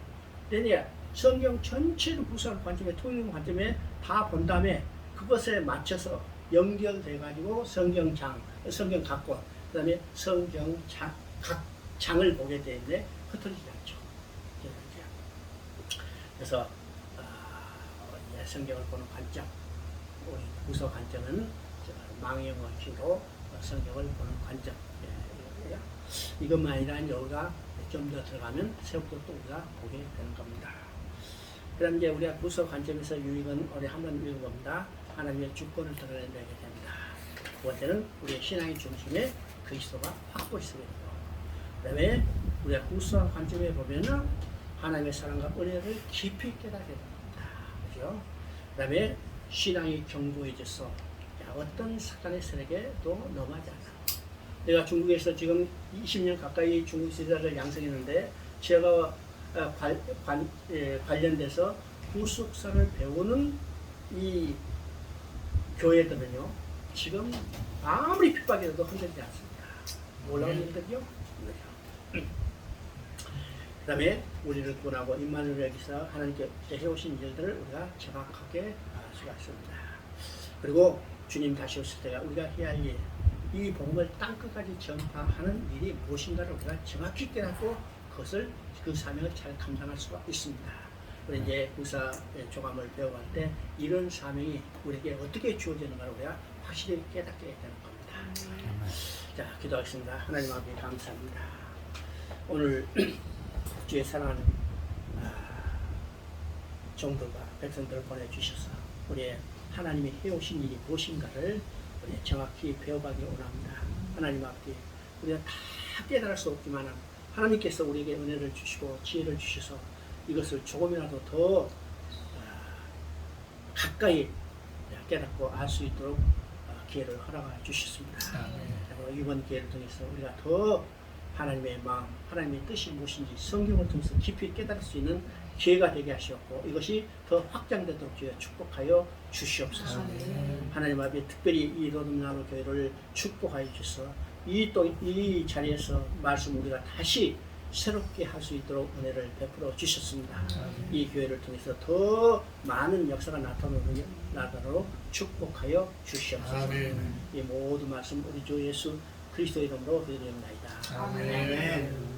이제 성경 전체를 구성하는 관점에, 통일된 관점에 다 본 다음에 그것에 맞춰서 연결돼가지고 성경장, 성경 각권, 그 다음에 성경장, 각 장을 보게 되는데 흩어지지 않죠. 그래서 성경을 보는 관점, 우리 구서 관점은 망영어식으로 성경을 보는 관점. 이것만 아니라 여기가 좀 더 들어가면 세부도 또 우리가 보게 되는 겁니다. 그다음 이제 우리가 구서 관점에서 유익은 우리 한번 읽어봅니다. 하나님의 주권을 드러내게 됩니다. 두 번째는 우리의 신앙의 중심에 그리스도가 확고히 있어야 되고, 그다음에 우리가 구서 관점에 보면은 하나님의 사랑과 은혜를 깊이 깨닫게 됩니다. 그렇죠? 그다음에 신앙이 견고해져서 어떤 사탄의 세력에도 넘어가지 않아. 내가 중국에서 지금 20년 가까이 중국 지도자를 양성했는데 제가 관련돼서 구속사를 배우는 이 교회들은요, 지금 아무리 핍박이라도 흔들리지 않습니다. 올라오는 일들이요. 그 다음에 우리를 구원하고 임마누엘 여기서 하나님께 해오신 일들을 우리가 정확하게 알 수가 있습니다. 그리고 주님 다시 오실 때가 우리가 해야 할 일, 이 복음을 땅끝까지 전파하는 일이 무엇인가를 우리가 정확히 깨닫고 그것을 그 사명을 잘 감당할 수가 있습니다. 우리 이제 구사 조감을 배워갈 때 이런 사명이 우리에게 어떻게 주어지는가를 우리가 확실히 깨닫게 되는 겁니다. 자, 기도하겠습니다. 하나님 앞에 감사합니다. 오늘 주의 사랑하는 종들과 백성들을 보내주셔서 우리의 하나님이 해오신 일이 무엇인가를 우리 정확히 배워가기 원합니다. 하나님 앞에 우리가 다 깨달을 수 없지만 하나님께서 우리에게 은혜를 주시고 지혜를 주셔서 이것을 조금이라도 더 가까이 깨닫고 알 수 있도록 기회를 허락해 주셨습니다. 이번 기회를 통해서 우리가 더 하나님의 마음, 하나님의 뜻이 무엇인지 성경을 통해서 깊이 깨달을 수 있는 기회가 되게 하시었고 이것이 더 확장되도록 주여 축복하여 주시옵소서. 하나님 앞에 특별히 이 로드나무 교회를 축복하여 주셔서 이 자리에서 말씀 우리가 다시 새롭게 할 수 있도록 은혜를 베풀어 주셨습니다. 이 교회를 통해서 더 많은 역사가 나타나도록 축복하여 주시옵소서. 이 모든 말씀 우리 주 예수 그리스도 이름으로 드리옵나이다. 아멘.